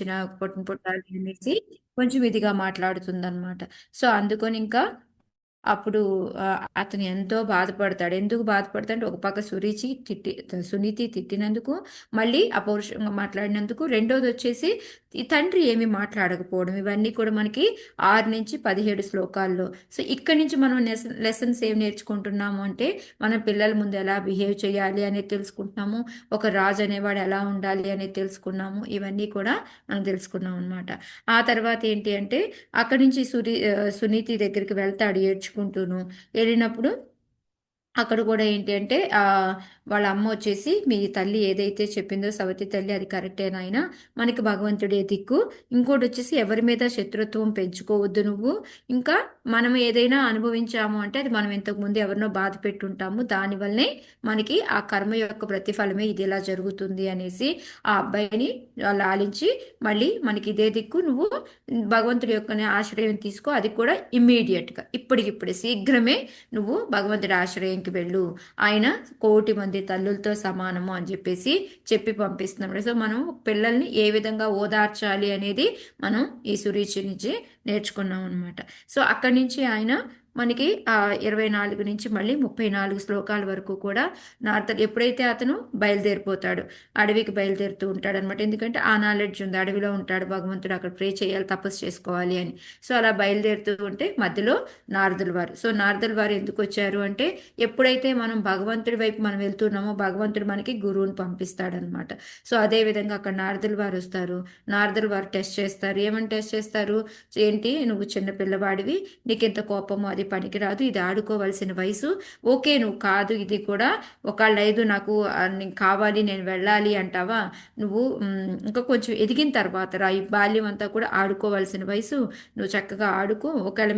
చిన్న పొట్టిన పుట్టాలు అనేసి కొంచెం ఇదిగా మాట్లాడుతుందన్నమాట. సో అందుకని ఇంకా అప్పుడు అతను ఎంతో బాధపడతాడు. ఎందుకు బాధపడతాడంటే ఒక పక్క సునీతి తిట్టినందుకు, మళ్ళీ అపౌరుషంగా మాట్లాడినందుకు, రెండోది వచ్చేసి ఈ తండ్రి ఏమీ మాట్లాడకపోవడం. ఇవన్నీ కూడా మనకి 6 నుంచి 17 శ్లోకాల్లో. సో ఇక్కడి నుంచి మనం లెసన్స్ ఏం నేర్చుకుంటున్నాము అంటే మన పిల్లల ముందు ఎలా బిహేవ్ చేయాలి అనేది తెలుసుకుంటున్నాము. ఒక రాజు అనేవాడు ఎలా ఉండాలి అనేది తెలుసుకున్నాము. ఇవన్నీ కూడా మనం తెలుసుకున్నాం అనమాట. ఆ తర్వాత ఏంటి అంటే అక్కడి నుంచి సునీతి దగ్గరికి వెళ్తాడు ఏడ్చుకుంటూను. వెళ్ళినప్పుడు అక్కడ కూడా ఏంటి అంటే వాళ్ళ అమ్మ వచ్చేసి మీ తల్లి ఏదైతే చెప్పిందో సవతి తల్లి అది కరెక్టే నాయనా, మనకి భగవంతుడే దిక్కు. ఇంకోటి వచ్చేసి ఎవరి మీద శత్రుత్వం పెంచుకోవద్దు నువ్వు. ఇంకా మనం ఏదైనా అనుభవించాము అంటే అది మనం ఇంతకు ముందు ఎవరినో బాధ పెట్టుంటాము, దానివల్లనే మనకి ఆ కర్మ యొక్క ప్రతిఫలమే ఇది ఇలా జరుగుతుంది అనేసి ఆ అబ్బాయిని లాలించి, మళ్ళీ మనకి ఇదే దిక్కు, నువ్వు భగవంతుడి యొక్క ఆశ్రయం తీసుకో, అది కూడా ఇమ్మీడియట్గా ఇప్పటికిప్పుడే శీఘ్రమే నువ్వు భగవంతుడి ఆశ్రయంకి వెళ్ళు, ఆయన 1,00,00,000 మంది తల్లులతో సమానము అని చెప్పేసి చెప్పి పంపిస్తున్నాడు. సో మనం పిల్లల్ని ఏ విధంగా ఓదార్చాలి అనేది మనం ఈ సురుచి నుంచి నేర్చుకున్నాం అనమాట. సో అక్కడి నుంచి ఆయన మనకి 24 నుంచి మళ్ళీ 34 శ్లోకాల వరకు కూడా ఎప్పుడైతే అతను బయలుదేరిపోతాడు, అడవికి బయలుదేరుతూ ఉంటాడు అనమాట. ఎందుకంటే ఆ నాలెడ్జ్ ఉంది, అడవిలో ఉంటాడు భగవంతుడు, అక్కడ ప్రే చేయాలి, తపస్సు చేసుకోవాలి అని. సో అలా బయలుదేరుతూ ఉంటే మధ్యలో నారదుల వారు. సో నారదుల వారు ఎందుకు వచ్చారు అంటే ఎప్పుడైతే మనం భగవంతుడి వైపు మనం వెళ్తున్నామో భగవంతుడు మనకి గురువుని పంపిస్తాడనమాట. సో అదే విధంగా అక్కడ నారదుల వారు వస్తారు. నారదుల వారు టెస్ట్ చేస్తారు. ఏమని టెస్ట్ చేస్తారు? ఏంటి నువ్వు చిన్న పిల్లవాడివి, నీకింత కోపము అది పనికిరాదు, ఇది ఆడుకోవాల్సిన వయసు. ఓకే నువ్వు కాదు, ఇది కూడా ఒకళ్ళు ఐదు నాకు నీకు కావాలి నేను వెళ్ళాలి అంటావా, నువ్వు ఇంకా కొంచెం ఎదిగిన తర్వాత రా, ఈ బాల్యం అంతా కూడా ఆడుకోవాల్సిన వయసు, నువ్వు చక్కగా ఆడుకో. ఒకవేళ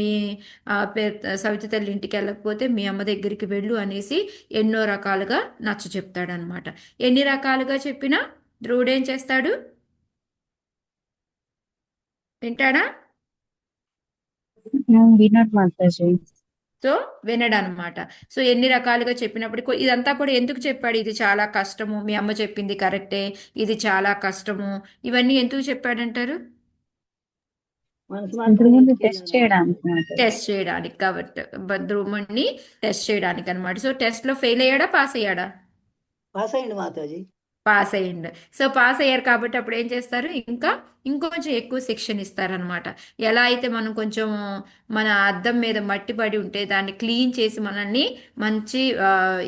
మీ సవితి తల్లి ఇంటికి వెళ్ళకపోతే మీ అమ్మ దగ్గరికి వెళ్ళు అనేసి ఎన్నో రకాలుగా నచ్చ చెప్తాడనమాట. ఎన్ని రకాలుగా చెప్పినా ధ్రువుడు ఏం చేస్తాడు? వింటాడా? వినోద్ మాతాజీ. సో వినడనమాట. సో ఎన్ని రకాలుగా చెప్పినప్పుడు ఇదంతా కూడా ఎందుకు చెప్పాడు? ఇది చాలా కష్టము, మీ అమ్మ చెప్పింది కరెక్టే, ఇది చాలా కష్టము, ఇవన్నీ ఎందుకు చెప్పాడంటారు? మనసు మార్చుకుని ముందు టెస్ట్ చేయడానికి మాతాజీ. టెస్ట్ చేయడానికి కాబట్టి, ధ్రువుని టెస్ట్ చేయడానికి అనమాట. సో టెస్ట్ లో ఫెయిల్ అయ్యాడా, పాస్ అయ్యాడా? పాస్ అయ్యండి మాతాజీ. పాస్ అయ్యిండు. సో పాస్ అయ్యారు కాబట్టి అప్పుడు ఏం చేస్తారు, ఇంకా ఇంకొంచెం ఎక్కువ శిక్షణ ఇస్తారనమాట. ఎలా అయితే మనం కొంచెం మన అద్దం మీద మట్టి పడి ఉంటే దాన్ని క్లీన్ చేసి మనల్ని మంచి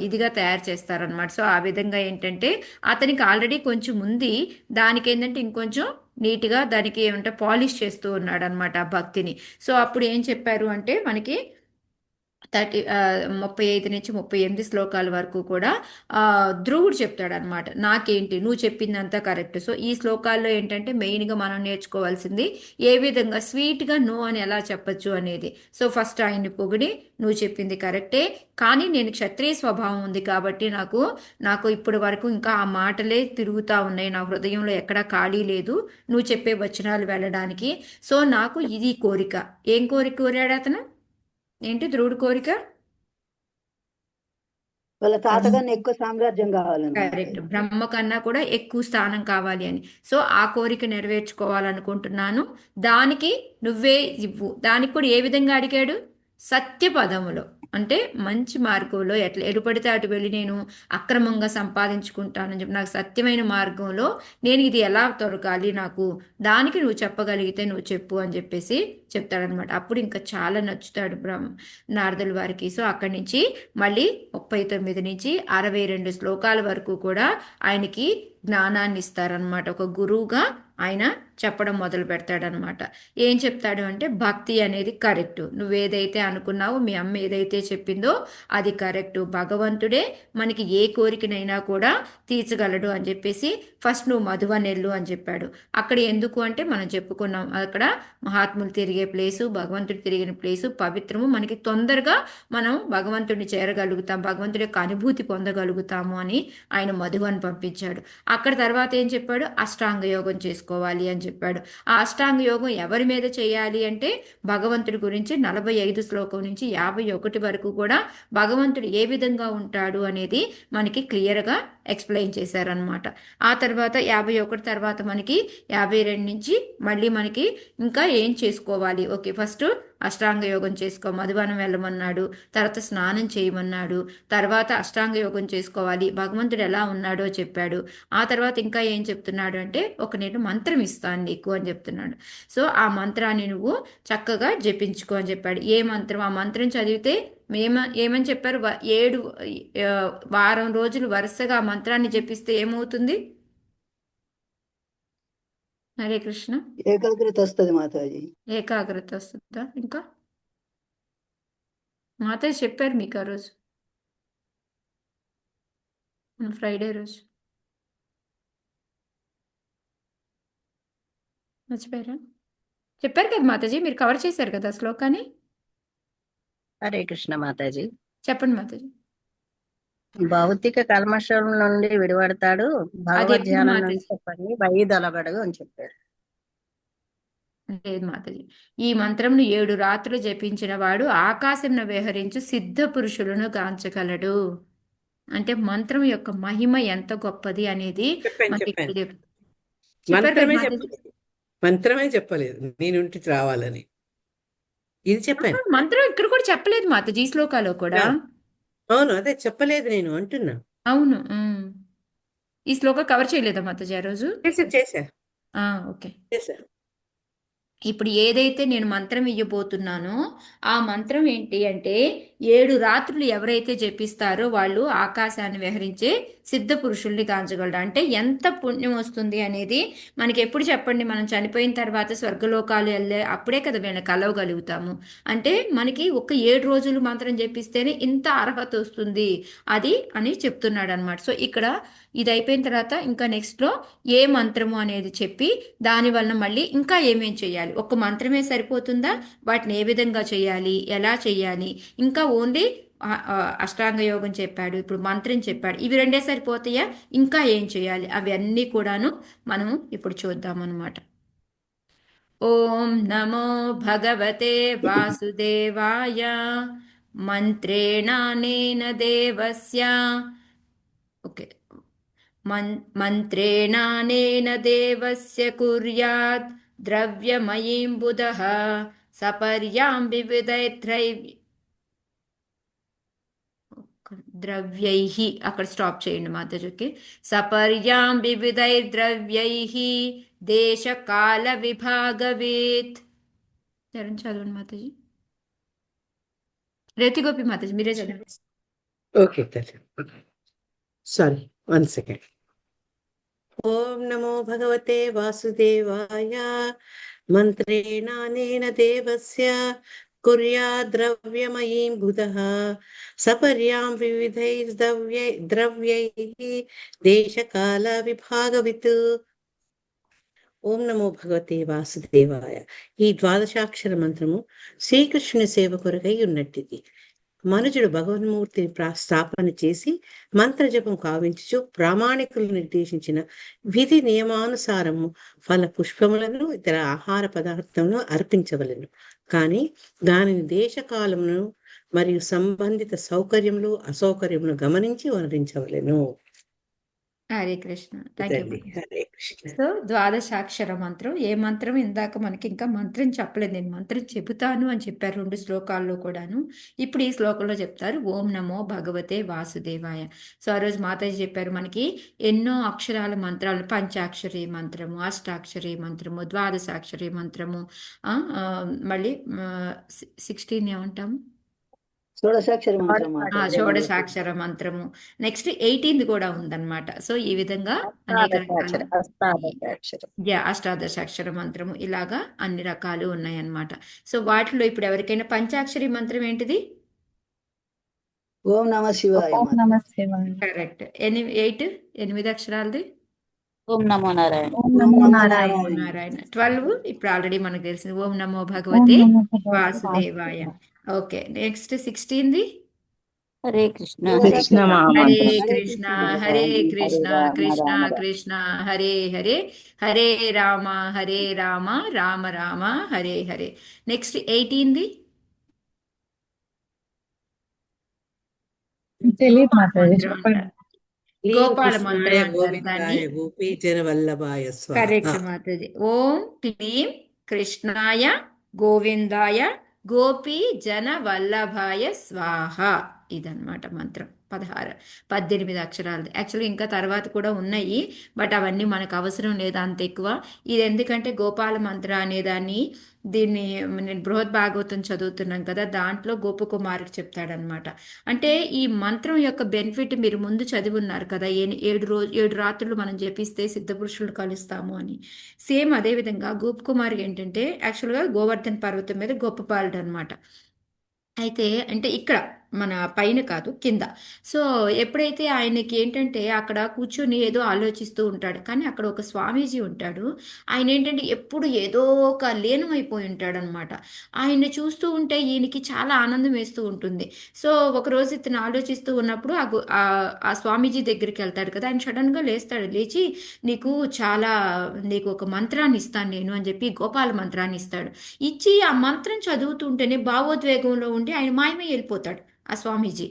ఇదిగా తయారు చేస్తారనమాట. సో ఆ విధంగా ఏంటంటే అతనికి ఆల్రెడీ కొంచెం ఉంది, దానికి ఏంటంటే ఇంకొంచెం నీట్గా దానికి ఏమంటే పాలిష్ చేస్తూ ఉన్నాడు అనమాట ఆ భక్తిని. సో అప్పుడు ఏం చెప్పారు అంటే మనకి 35 నుంచి 38 శ్లోకాల వరకు కూడా ధ్రువుడు చెప్తాడు అనమాట. నాకేంటి నువ్వు చెప్పిందంతా కరెక్ట్. సో ఈ శ్లోకాల్లో ఏంటంటే మెయిన్గా మనం నేర్చుకోవాల్సింది ఏ విధంగా స్వీట్గా నో అని ఎలా చెప్పచ్చు అనేది. సో ఫస్ట్ ఆయన్ని పొగిడి, నువ్వు చెప్పింది కరెక్టే, కానీ నేను క్షత్రియ స్వభావం ఉంది కాబట్టి నాకు నాకు ఇప్పటి వరకు ఇంకా ఆ మాటలే తిరుగుతూ ఉన్నాయి, నా హృదయంలో ఎక్కడా ఖాళీ లేదు నువ్వు చెప్పే వచనాలు వెళ్ళడానికి. సో నాకు ఇది కోరిక. ఏం కోరిక కోరాడు అతను? ఏంటి ధ్రువుడి కోరిక? వాళ్ళ తాతగారిని ఎక్కువ సామ్రాజ్యం కావాలని కరెక్ట్, మాతాజీ. బ్రహ్మ కన్నా కూడా ఎక్కువ స్థానం కావాలి అని. సో ఆ కోరిక నెరవేర్చుకోవాలనుకుంటున్నాను, దానికి నువ్వే ఇవ్వు. దానికి కూడా ఏ విధంగా అడిగాడు? సత్య పదములో, అంటే మంచి మార్గంలో, ఎట్లా ఎటుపడితే అటు వెళ్ళి నేను అక్రమంగా సంపాదించుకుంటానని చెప్పి నాకు సత్యమైన మార్గంలో నేను ఇది ఎలా దొరకాలి నాకు, దానికి నువ్వు చెప్పగలిగితే నువ్వు చెప్పు అని చెప్పేసి చెప్తాడనమాట. అప్పుడు ఇంకా చాలా నచ్చుతాడు నారదుల వారికి. సో అక్కడి నుంచి మళ్ళీ 39 నుంచి 62 శ్లోకాల వరకు కూడా ఆయనకి జ్ఞానాన్ని ఇస్తారనమాట. ఒక గురువుగా ఆయన చెప్పడం మొదలు పెడతాడనమాట. ఏం చెప్తాడు అంటే భక్తి అనేది కరెక్ట్, నువ్వేదైతే అనుకున్నావో, మీ అమ్మ ఏదైతే చెప్పిందో అది కరెక్ట్, భగవంతుడే మనకి ఏ కోరికనైనా కూడా తీర్చగలడు అని చెప్పేసి ఫస్ట్ నువ్వు మధువనెల్లు అని చెప్పాడు. అక్కడ ఎందుకు అంటే మనం చెప్పుకున్నాం, అక్కడ మహాత్ములు తిరిగే ప్లేసు, భగవంతుడు తిరిగిన ప్లేసు పవిత్రము, మనకి తొందరగా మనం భగవంతుడిని చేరగలుగుతాం, భగవంతుడి యొక్క అనుభూతి పొందగలుగుతాము అని ఆయన మధువని పంపించాడు. అక్కడ తర్వాత ఏం చెప్పాడు? అష్టాంగ యోగం చేసుకోవాలి అని చెప్పాడు. ఆ అష్టాంగ యోగం ఎవరి మీద చేయాలి అంటే భగవంతుడి గురించి 45 శ్లోకం నుంచి 51 వరకు కూడా భగవంతుడు ఏ విధంగా ఉంటాడు అనేది మనకి క్లియర్గా ఎక్స్ప్లెయిన్ చేశారనమాట. ఆ తర్వాత 51 తర్వాత మనకి 52 నుంచి మళ్ళీ మనకి ఇంకా ఏం చేసుకోవాలి. ఓకే, ఫస్ట్ అష్టాంగ యోగం చేసుకో, మధువనం వెళ్ళమన్నాడు, తర్వాత స్నానం చేయమన్నాడు, తర్వాత అష్టాంగ యోగం చేసుకోవాలి, భగవంతుడు ఎలా ఉన్నాడో చెప్పాడు. ఆ తర్వాత ఇంకా ఏం చెప్తున్నాడు అంటే, ఒక నేను మంత్రం ఇస్తాను నీకు అని చెప్తున్నాడు. సో ఆ మంత్రాన్ని నువ్వు చక్కగా జపించుకో అని చెప్పాడు. ఏ మంత్రం? ఆ మంత్రం చదివితే ఏమని చెప్పారు? 7 వారం రోజులు వరుసగా ఆ మంత్రాన్ని జపిస్తే ఏమవుతుంది? హరే కృష్ణ. ఏకాగ్రత వస్తుంది మాతాజీ. ఏకాగ్రత వస్తుందా? ఇంకా మాతాజీ చెప్పారు మీకు ఆ రోజు, ఫ్రైడే రోజు. మర్చిపోయారా? చెప్పారు కదా మాతాజీ, మీరు కవర్ చేశారు కదా శ్లోకాన్ని. హరే కృష్ణ మాతాజీ. చెప్పండి మాతాజీ. భౌతిక కల్మషం నుండి విడిపడతాడు, అది భగవద్ ఎప్పుడు ధ్యానం నుండి మాతాజీ? చెప్పండి వైదొలగడు అని చెప్పాడు. లేదు మాతాజీ. ఈ మంత్రంను 7 రాత్రులు జపించిన వాడు ఆకాశంను విహరించు సిద్ధ పురుషులను గాంచగలడు. అంటే మంత్రం యొక్క మహిమ ఎంత గొప్పది అనేది చెప్పాను మనకి చెప్పాను చెప్పారు కదా మంత్రమే మాతాజీ. చెప్పలేదు, మంత్రమే చెప్పలేదు నీ నుండి రావాలని. ఇది చెప్పాను. మంత్రం ఇక్కడ కూడా చెప్పలేదు మాతాజీ, ఈ శ్లోకాలో కూడా. అవును, అదే చెప్పలేదు నేను అంటున్నా. అవును. ఈ శ్లోకం కవర్ చేయలేదా మాతాజీ ఆ రోజు? చేశా ఓకే. చేశా. ఇప్పుడు ఏదైతే నేను మంత్రం ఇవ్వబోతున్నానో ఆ మంత్రం ఏంటి అంటే, 7 రాత్రులు ఎవరైతే జపిస్తారో వాళ్ళు ఆకాశాన్ని విహరించే సిద్ధ పురుషుల్ని కాంచగలరు. అంటే ఎంత పుణ్యం వస్తుంది అనేది మనకి ఎప్పుడు చెప్పండి? మనం చనిపోయిన తర్వాత స్వర్గలోకాలు వెళ్ళే అప్పుడే కదా వీళ్ళని కలవగలుగుతాము. అంటే మనకి ఒక 7 రోజులు మంత్రం జపిస్తేనే ఇంత అర్హత వస్తుంది అది అని చెప్తున్నాడు అనమాట. సో ఇక్కడ ఇది అయిపోయిన తర్వాత ఇంకా నెక్స్ట్లో ఏ మంత్రము అనేది చెప్పి దాని వలన మళ్ళీ ఇంకా ఏమేం చేయాలి, ఒక్క మంత్రమే సరిపోతుందా, వాటిని ఏ విధంగా చేయాలి, ఎలా చేయాలి, ఇంకా ఓన్లీ అష్టాంగ యోగం చెప్పాడు, ఇప్పుడు మంత్రం చెప్పాడు, ఇవి రెండే సరిపోతాయా, ఇంకా ఏం చేయాలి, అవి అన్నీ కూడాను మనము ఇప్పుడు చూద్దాం అనమాట. ఓం నమో భగవతే వాసుదేవాయ మంత్రేణానేన దేవస్య. ఓకే. మంత్రేణానేన దేవస్య కుర్యాత్ ద్రవ్యమయీం బుధః సపర్యాం ద్రవ్యైః. అక్కడ స్టాప్ చేయండి మాతాజీకి. సపర్యాం వివిధైర్ద్రవ్యైః దేశ కాల విభాగవేత్. చదవండి మాతాజీ. రేతిగోపి మాతాజీ మీరే చదవండి. ఓకే తల్లి, సారీ, 1 సెకండ్. ఓం నమో భగవతే వాసుదేవాయ మంత్రేణానేన దేవస్య కుర్యాద్రవ్యమయీం బుధః సపర్యాం వివిధైర్ద్రవ్యైః దేశకాల విభాగవిత్. ఓం నమో భగవతే వాసుదేవాయ. ఈ ద్వాదశాక్షర మంత్రము శ్రీకృష్ణుని సేవ కొరకై ఉన్నట్టిది. మనుజుడు భగవన్మూర్తిని స్థాపన చేసి మంత్రజపం కావించుచు ప్రామాణికులు నిర్దేశించిన విధి నియమానుసారము ఫల పుష్పములను ఇతర ఆహార పదార్థములను అర్పించవలెను. కానీ దానిని దేశకాలమును మరియు సంబంధిత సౌకర్యములు అసౌకర్యములు గమనించి వనరించవలెను. Hare Krishna. Thank you. Hare Krishna. So ద్వాదశాక్షర మంత్రం, ఏ మంత్రం ఇందాక మనకి ఇంకా మంత్రం చెప్పలేదు, నేను మంత్రం చెబుతాను అని చెప్పారు 2 శ్లోకాల్లో కూడాను. ఇప్పుడు ఈ శ్లోకంలో చెప్తారు ఓం నమో భగవతే వాసుదేవాయ. సో ఆ రోజు మాతాజీ చెప్పారు మనకి ఎన్నో అక్షరాల మంత్రాలు, పంచాక్షరి మంత్రము, అష్టాక్షరి మంత్రము, ద్వాదశాక్షరి మంత్రము, మళ్ళీ 16 ఏమంటాము, షోడశాక్షరి మంత్రం మాతాజీ. షోడశాక్షర మంత్రము. నెక్స్ట్ 18 కూడా ఉందన్నమాట. సో ఈ విధంగా అనేక రకాల అష్టాదశాక్షర మంత్రము, ఇలాగా అన్ని రకాలు ఉన్నాయన్నమాట. సో వాటిలో ఇప్పుడు ఎవరికైనా పంచాక్షరి మంత్రం ఏంటిది? ఓం నమ శివాయ. ఓం నమ శివాయ. కరెక్ట్. 8 అక్షరాలది ఓం నమో నారాయణ. ఓం నమో నారాయణ. నారాయణ. 12 ఇప్పుడు ఆల్రెడీ మనకు తెలిసింది, ఓం నమో భగవతే వాసుదేవాయ. ఓకే, నెక్స్ట్ 16ది హరే కృష్ణ. హరే కృష్ణ హరే కృష్ణ కృష్ణ కృష్ణ హరే హరే, హరే రామ రామ రామ హరే హరే. నెక్స్ట్ 18ది తెలియదు మాతాజీ, చెప్పండి. గోపాల మంత్రం శ్రీకృష్ణాయ అంటారు దాన్ని. గోవిందాయ గోపీజన వల్లభాయ స్వాహ. కరెక్ట్ మాతాజీ. ఓం క్లీం కృష్ణాయ గోవిందాయ గోపీ జన వల్లభాయ స్వాహ. ఇదన్నమాట మంత్రం. 18 అక్షరాలు. యాక్చువల్లీ ఇంకా తర్వాత కూడా ఉన్నాయి, బట్ అవన్నీ మనకు అవసరం లేదు అంత ఎక్కువ. ఇది ఎందుకంటే గోపాల మంత్ర అనేదాన్ని, దీన్ని నేను బృహత్ భాగవతం చదువుతున్నాం కదా, దాంట్లో గోపకుమారికి చెప్తాడనమాట. అంటే ఈ మంత్రం యొక్క బెనిఫిట్ మీరు ముందు చదివి ఉన్నారు కదా, 7 రాత్రులు మనం జపిస్తే సిద్ధపురుషులు కలుస్తాము అని. సేమ్ అదే విధంగా గోపకుమారికి ఏంటంటే యాక్చువల్గా గోవర్ధన్ పర్వతం మీద గోపబాలుడు అనమాట. అయితే అంటే ఇక్కడ మన పైన కాదు, కింద. సో ఎప్పుడైతే ఆయనకి ఏంటంటే అక్కడ కూర్చొని ఏదో ఆలోచిస్తూ ఉంటాడు, కానీ అక్కడ ఒక స్వామీజీ ఉంటాడు. ఆయన ఏంటంటే ఎప్పుడు ఏదో ఒక లీనమైపోయి ఉంటాడు అనమాట. ఆయన్ని చూస్తూ ఉంటే ఈయనకి చాలా ఆనందం వేస్తూ ఉంటుంది. సో ఒకరోజు ఇతను ఆలోచిస్తూ ఉన్నప్పుడు ఆ స్వామీజీ దగ్గరికి వెళ్తాడు కదా, ఆయన సడన్గా లేస్తాడు. లేచి నీకు ఒక మంత్రాన్ని ఇస్తాను నేను అని చెప్పి గోపాల మంత్రాన్ని ఇస్తాడు. ఇచ్చి ఆ మంత్రం చదువుతుంటేనే భావోద్వేగంలో ఉండి ఆయన మాయమై వెళ్ళిపోతాడు ఆ స్వామీజీ.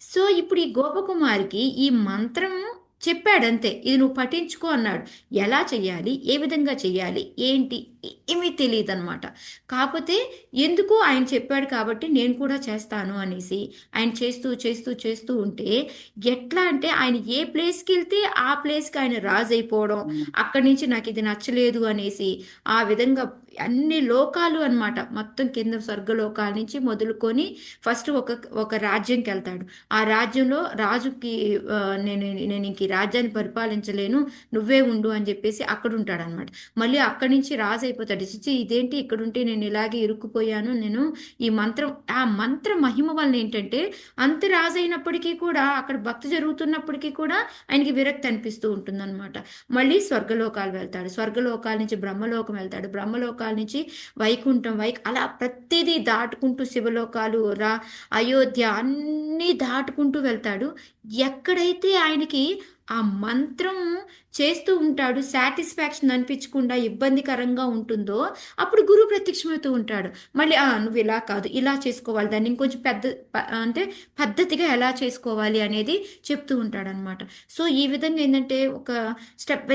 సో ఇప్పుడు ఈ గోపకుమారికి ఈ మంత్రం చెప్పాడంతే, ఇది నువ్వు పఠించుకో అన్నాడు. ఎలా చెయ్యాలి, ఏ విధంగా చెయ్యాలి, ఏంటి ఏమీ తెలియదు అనమాట. కాకపోతే ఎందుకు ఆయన చెప్పాడు కాబట్టి నేను కూడా చేస్తాను అనేసి ఆయన చేస్తూ చేస్తూ చేస్తూ ఉంటే ఎట్లా అంటే ఆయన ఏ ప్లేస్కి వెళ్తే ఆ ప్లేస్కి ఆయన రాజు అయిపోవడం, అక్కడి నుంచి నాకు ఇది నచ్చలేదు అనేసి ఆ విధంగా అన్ని లోకాలు అన్నమాట, మొత్తం కింద స్వర్గలోకాల నుంచి మొదలుకొని ఫస్ట్ ఒక రాజ్యంకి వెళ్తాడు. ఆ రాజ్యంలో రాజుకి నేను ఇంక ఈ రాజ్యాన్ని పరిపాలించలేను, నువ్వే ఉండు అని చెప్పేసి అక్కడ ఉంటాడు అనమాట. మళ్ళీ అక్కడి నుంచి రాజు అయిపోతాడు. చిచ్చి ఇదేంటి ఇక్కడ ఉంటే నేను ఇలాగే ఇరుక్కుపోయాను, నేను ఈ ఆ మంత్ర మహిమ వల్ల ఏంటంటే అంత రాజు అయినప్పటికీ కూడా అక్కడ భక్తి జరుగుతున్నప్పటికీ కూడా ఆయనకి విరక్తి అనిపిస్తూ ఉంటుందన్నమాట. మళ్ళీ స్వర్గలోకాలు వెళ్తాడు, స్వర్గలోకాల నుంచి బ్రహ్మలోకం వెళ్తాడు, బ్రహ్మలోకాల నుంచి వైకుంఠం, అలా ప్రతిదీ దాటుకుంటూ శివలోకాలు, అయోధ్య అన్నీ దాటుకుంటూ వెళ్తాడు. ఎక్కడైతే ఆయనకి ఆ మంత్రం చేస్తూ ఉంటాడు సాటిస్ఫాక్షన్ అనిపించకుండా ఇబ్బందికరంగా ఉంటుందో అప్పుడు గురువు ప్రత్యక్షమవుతూ ఉంటాడు. మళ్ళీ నువ్వు ఇలా కాదు, ఇలా చేసుకోవాలి, దాన్ని ఇంకొంచెం అంటే పద్ధతిగా ఎలా చేసుకోవాలి అనేది చెప్తూ ఉంటాడు అనమాట. సో ఈ విధంగా ఏంటంటే ఒక స్టెప్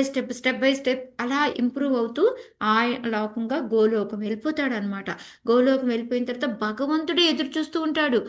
బై స్టెప్ అలా ఇంప్రూవ్ అవుతూ ఆ లోకంగా గోలోకం వెళ్ళిపోతాడు అనమాట. గోలోకం వెళ్ళిపోయిన తర్వాత భగవంతుడే ఎదురు చూస్తూ ఉంటాడు.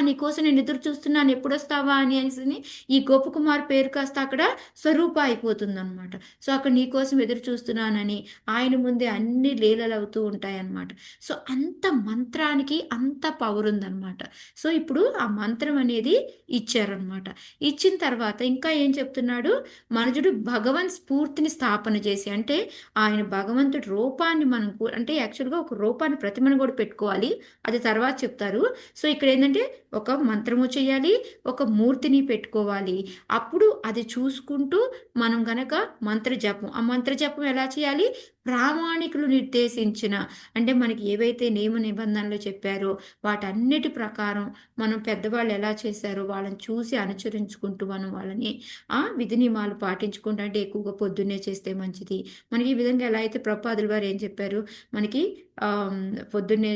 నీకోసం నేను ఎదురు చూస్తున్నాను, ఎప్పుడు వస్తావా అని ఈ గోపకుమార్ పేరు కాస్త అక్కడ స్వరూప అయిపోతుంది అనమాట. సో అక్కడ నీకోసం ఎదురు చూస్తున్నానని ఆయన ముందే అన్ని లీలలు అవుతూ ఉంటాయన్నమాట. సో అంత మంత్రానికి అంత పవర్ ఉందన్నమాట. సో ఇప్పుడు ఆ మంత్రం అనేది ఇచ్చారనమాట. ఇచ్చిన తర్వాత ఇంకా ఏం చెప్తున్నాడు, మనుజుడు భగవన్ స్ఫూర్తిని స్థాపన చేసి, అంటే ఆయన భగవంతుడి రూపాన్ని మనం అంటే యాక్చువల్గా ఒక రూపాన్ని ప్రతిమను కూడా పెట్టుకోవాలి, అది తర్వాత చెప్తారు. సో ఇక్కడ ఏంటంటే ఒక మంత్రము చేయాలి, ఒక మూర్తిని పెట్టుకోవాలి. అప్పుడు అది చూసుకుంటూ మనం గనక మంత్రజపం, ఆ మంత్రజపం ఎలా చేయాలి, ప్రామాణికులు నిర్దేశించిన, అంటే మనకి ఏవైతే నియమ నిబంధనలు చెప్పారో వాటన్నిటి ప్రకారం మనం పెద్దవాళ్ళు ఎలా చేశారో వాళ్ళని చూసి అనుసరించుకుంటూ మనం వాళ్ళని విధి నియమాలు పాటించుకుంటూ, అంటే ఎక్కువగా పొద్దున్నే చేస్తే మంచిది. మనకి ఈ విధంగా ఎలా అయితే ప్రభుపాదుల వారు ఏం చెప్పారు, మనకి పొద్దున్నే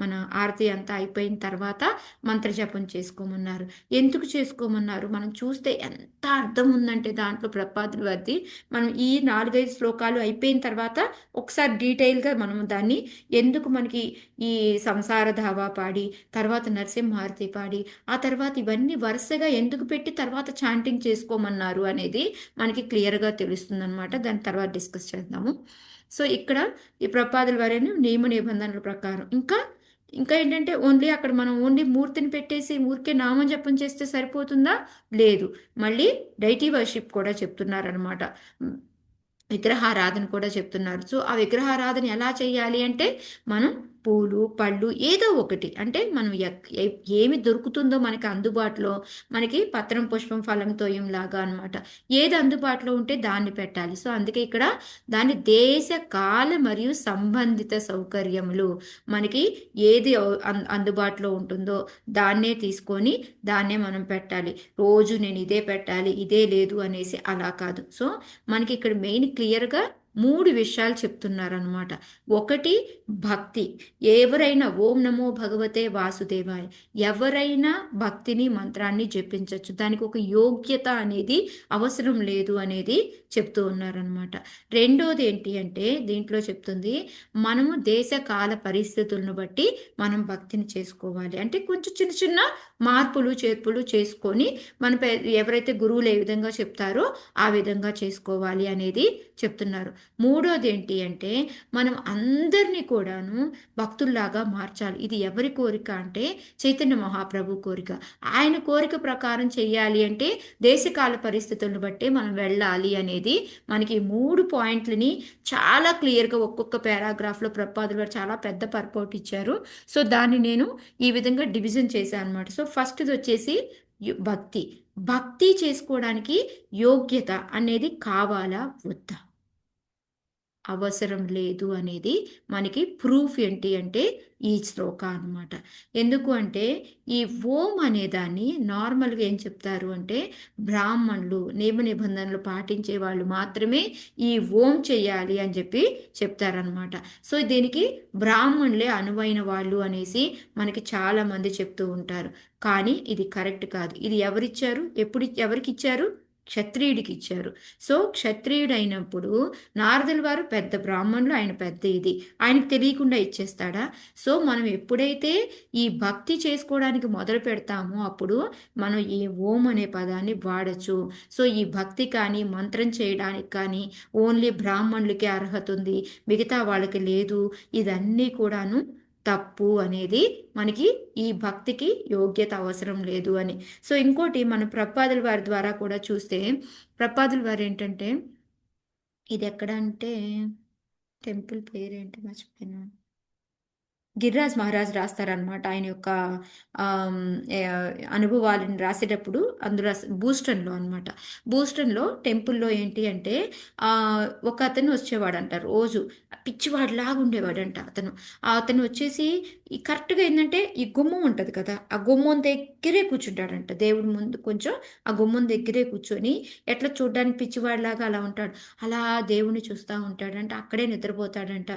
మన ఆరతి అంతా అయిపోయిన తర్వాత మంత్రజపం చేసుకోమన్నారు. ఎందుకు చేసుకోమన్నారు, మనం చూస్తే ఎంత అర్థం ఉందంటే దాంట్లో ప్రభుపాదుల వారిది. మనం ఈ 4-5 శ్లోకాలు అయిపోయిన తర్వాత ఒకసారి డీటెయిల్గా మనం దాన్ని ఎందుకు మనకి ఈ సంసార ధావా పాడి, తర్వాత నరసింహారతి పాడి, ఆ తర్వాత ఇవన్నీ వరుసగా ఎందుకు పెట్టి తర్వాత చాంటింగ్ చేసుకోమన్నారు అనేది మనకి క్లియర్గా తెలుస్తుంది అనమాట. దాని తర్వాత డిస్కస్ చేద్దాము. సో ఇక్కడ ఈ ప్రభుపాదుల వారైన నియమ నిబంధనల ప్రకారం ఇంకా ఏంటంటే ఓన్లీ అక్కడ మనం ఓన్లీ మూర్తిని పెట్టేసి ఊరికే నామం జపం చేస్తే సరిపోతుందా, లేదు, మళ్ళీ డైటీ వర్షిప్ కూడా చెప్తున్నారనమాట, విగ్రహారాధన కూడా చెప్తున్నారు. సో ఆ విగ్రహారాధన ఎలా చేయాలి అంటే మనం పూలు పళ్ళు ఏదో ఒకటి, అంటే మనం ఏమి దొరుకుతుందో మనకి అందుబాటులో, మనకి పత్రం పుష్పం ఫలం తోయం లాగా అనమాట, ఏది అందుబాటులో ఉంటే దాన్ని పెట్టాలి. సో అందుకే ఇక్కడ దాని దేశ కాల మరియు సంబంధిత సౌకర్యములు, మనకి ఏది అందుబాటులో ఉంటుందో దాన్నే తీసుకొని దాన్నే మనం పెట్టాలి. రోజు నేను ఇదే పెట్టాలి, ఇదే లేదు అనేసి అలా కాదు. సో మనకి ఇక్కడ మెయిన్ క్లియర్గా మూడు విషయాలు చెప్తున్నారనమాట. ఒకటి భక్తి. ఎవరైనా ఓం నమో భగవతే వాసుదేవాయ, ఎవరైనా భక్తిని మంత్రాన్ని జపించవచ్చు, దానికి ఒక యోగ్యత అనేది అవసరం లేదు అనేది చెప్తూ ఉన్నారనమాట. రెండోది ఏంటి అంటే దీంట్లో చెప్తుంది, మనము దేశ కాల పరిస్థితులను బట్టి మనం భక్తిని చేసుకోవాలి. అంటే కొంచెం చిన్న చిన్న మార్పులు చేర్పులు చేసుకొని మన ఎవరైతే గురువులు ఏ విధంగా చెప్తారో ఆ విధంగా చేసుకోవాలి అనేది చెప్తున్నారు. మూడోది ఏంటి అంటే మనం అందరినీ కూడాను భక్తుల్లాగా మార్చాలి. ఇది ఎవరి కోరిక అంటే చైతన్య మహాప్రభు కోరిక. ఆయన కోరిక ప్రకారం చెయ్యాలి అంటే దేశకాల పరిస్థితులను బట్టి మనం వెళ్ళాలి అనేది మనకి మూడు పాయింట్లని చాలా క్లియర్గా ఒక్కొక్క పారాగ్రాఫ్లో ప్రభుపాదులు వారు చాలా పెద్ద పర్పోర్ట్ ఇచ్చారు. సో దాన్ని నేను ఈ విధంగా డివిజన్ చేశాను అనమాట. సో ఫస్ట్ది వచ్చేసి భక్తి. భక్తి చేసుకోవడానికి యోగ్యత అనేది కావాలా వద్దా, అవసరం లేదు అనేది మనకి ప్రూఫ్ ఏంటి అంటే ఈ శ్లోక అనమాట. ఎందుకు అంటే ఈ ఓం అనేదాన్ని నార్మల్గా ఏం చెప్తారు అంటే బ్రాహ్మణులు నియమ నిబంధనలు పాటించే వాళ్ళు మాత్రమే ఈ ఓం చెయ్యాలి అని చెప్పి చెప్తారనమాట. సో దీనికి బ్రాహ్మణులే అనువైన వాళ్ళు అనేసి మనకి చాలా మంది చెప్తూ ఉంటారు. కానీ ఇది కరెక్ట్ కాదు. ఇది ఎవరిచ్చారు, ఎప్పుడు ఎవరికి ఇచ్చారు? క్షత్రియుడికి ఇచ్చారు. సో క్షత్రియుడు అయినప్పుడు నారదుల వారు పెద్ద బ్రాహ్మణులు, ఆయన పెద్ద ఇది ఆయనకు తెలియకుండా ఇచ్చేస్తాడా? సో మనం ఎప్పుడైతే ఈ భక్తి చేసుకోవడానికి మొదలు పెడతామో అప్పుడు మనం ఈ ఓం అనే పదాన్ని వాడచ్చు. సో ఈ భక్తి కానీ మంత్రం చేయడానికి కానీ ఓన్లీ బ్రాహ్మణులకే అర్హత ఉంది, మిగతా వాళ్ళకి లేదు, ఇదన్నీ కూడాను తప్పు అనేది మనకి ఈ భక్తికి యోగ్యత అవసరం లేదు అని. సో ఇంకోటి మన ప్రభుపాదుల వారి ద్వారా కూడా చూస్తే ప్రభుపాదుల వారు ఏంటంటే ఇది ఎక్కడ అంటే టెంపుల్ పేరేంటి మర్చిపోయినా, గిరిరాజ్ మహారాజ్ రాస్తారనమాట ఆయన యొక్క అనుభవాలను రాసేటప్పుడు అందులో బూస్టన్లో అనమాట. బూస్టన్లో టెంపుల్లో ఏంటి అంటే ఒక అతను వచ్చేవాడంట రోజు, పిచ్చివాడిలాగా ఉండేవాడంట అతను. అతను వచ్చేసి ఈ కరెక్ట్గా ఏంటంటే ఈ గుమ్మం ఉంటుంది కదా, ఆ గుమ్మం దగ్గరే కూర్చుంటాడంట దేవుడి ముందు. కొంచెం ఆ గుమ్మం దగ్గరే కూర్చొని ఎట్లా చూడడానికి పిచ్చివాడిలాగా అలా ఉంటాడు, అలా దేవుణ్ణి చూస్తూ ఉంటాడంట, అక్కడే నిద్రపోతాడంట.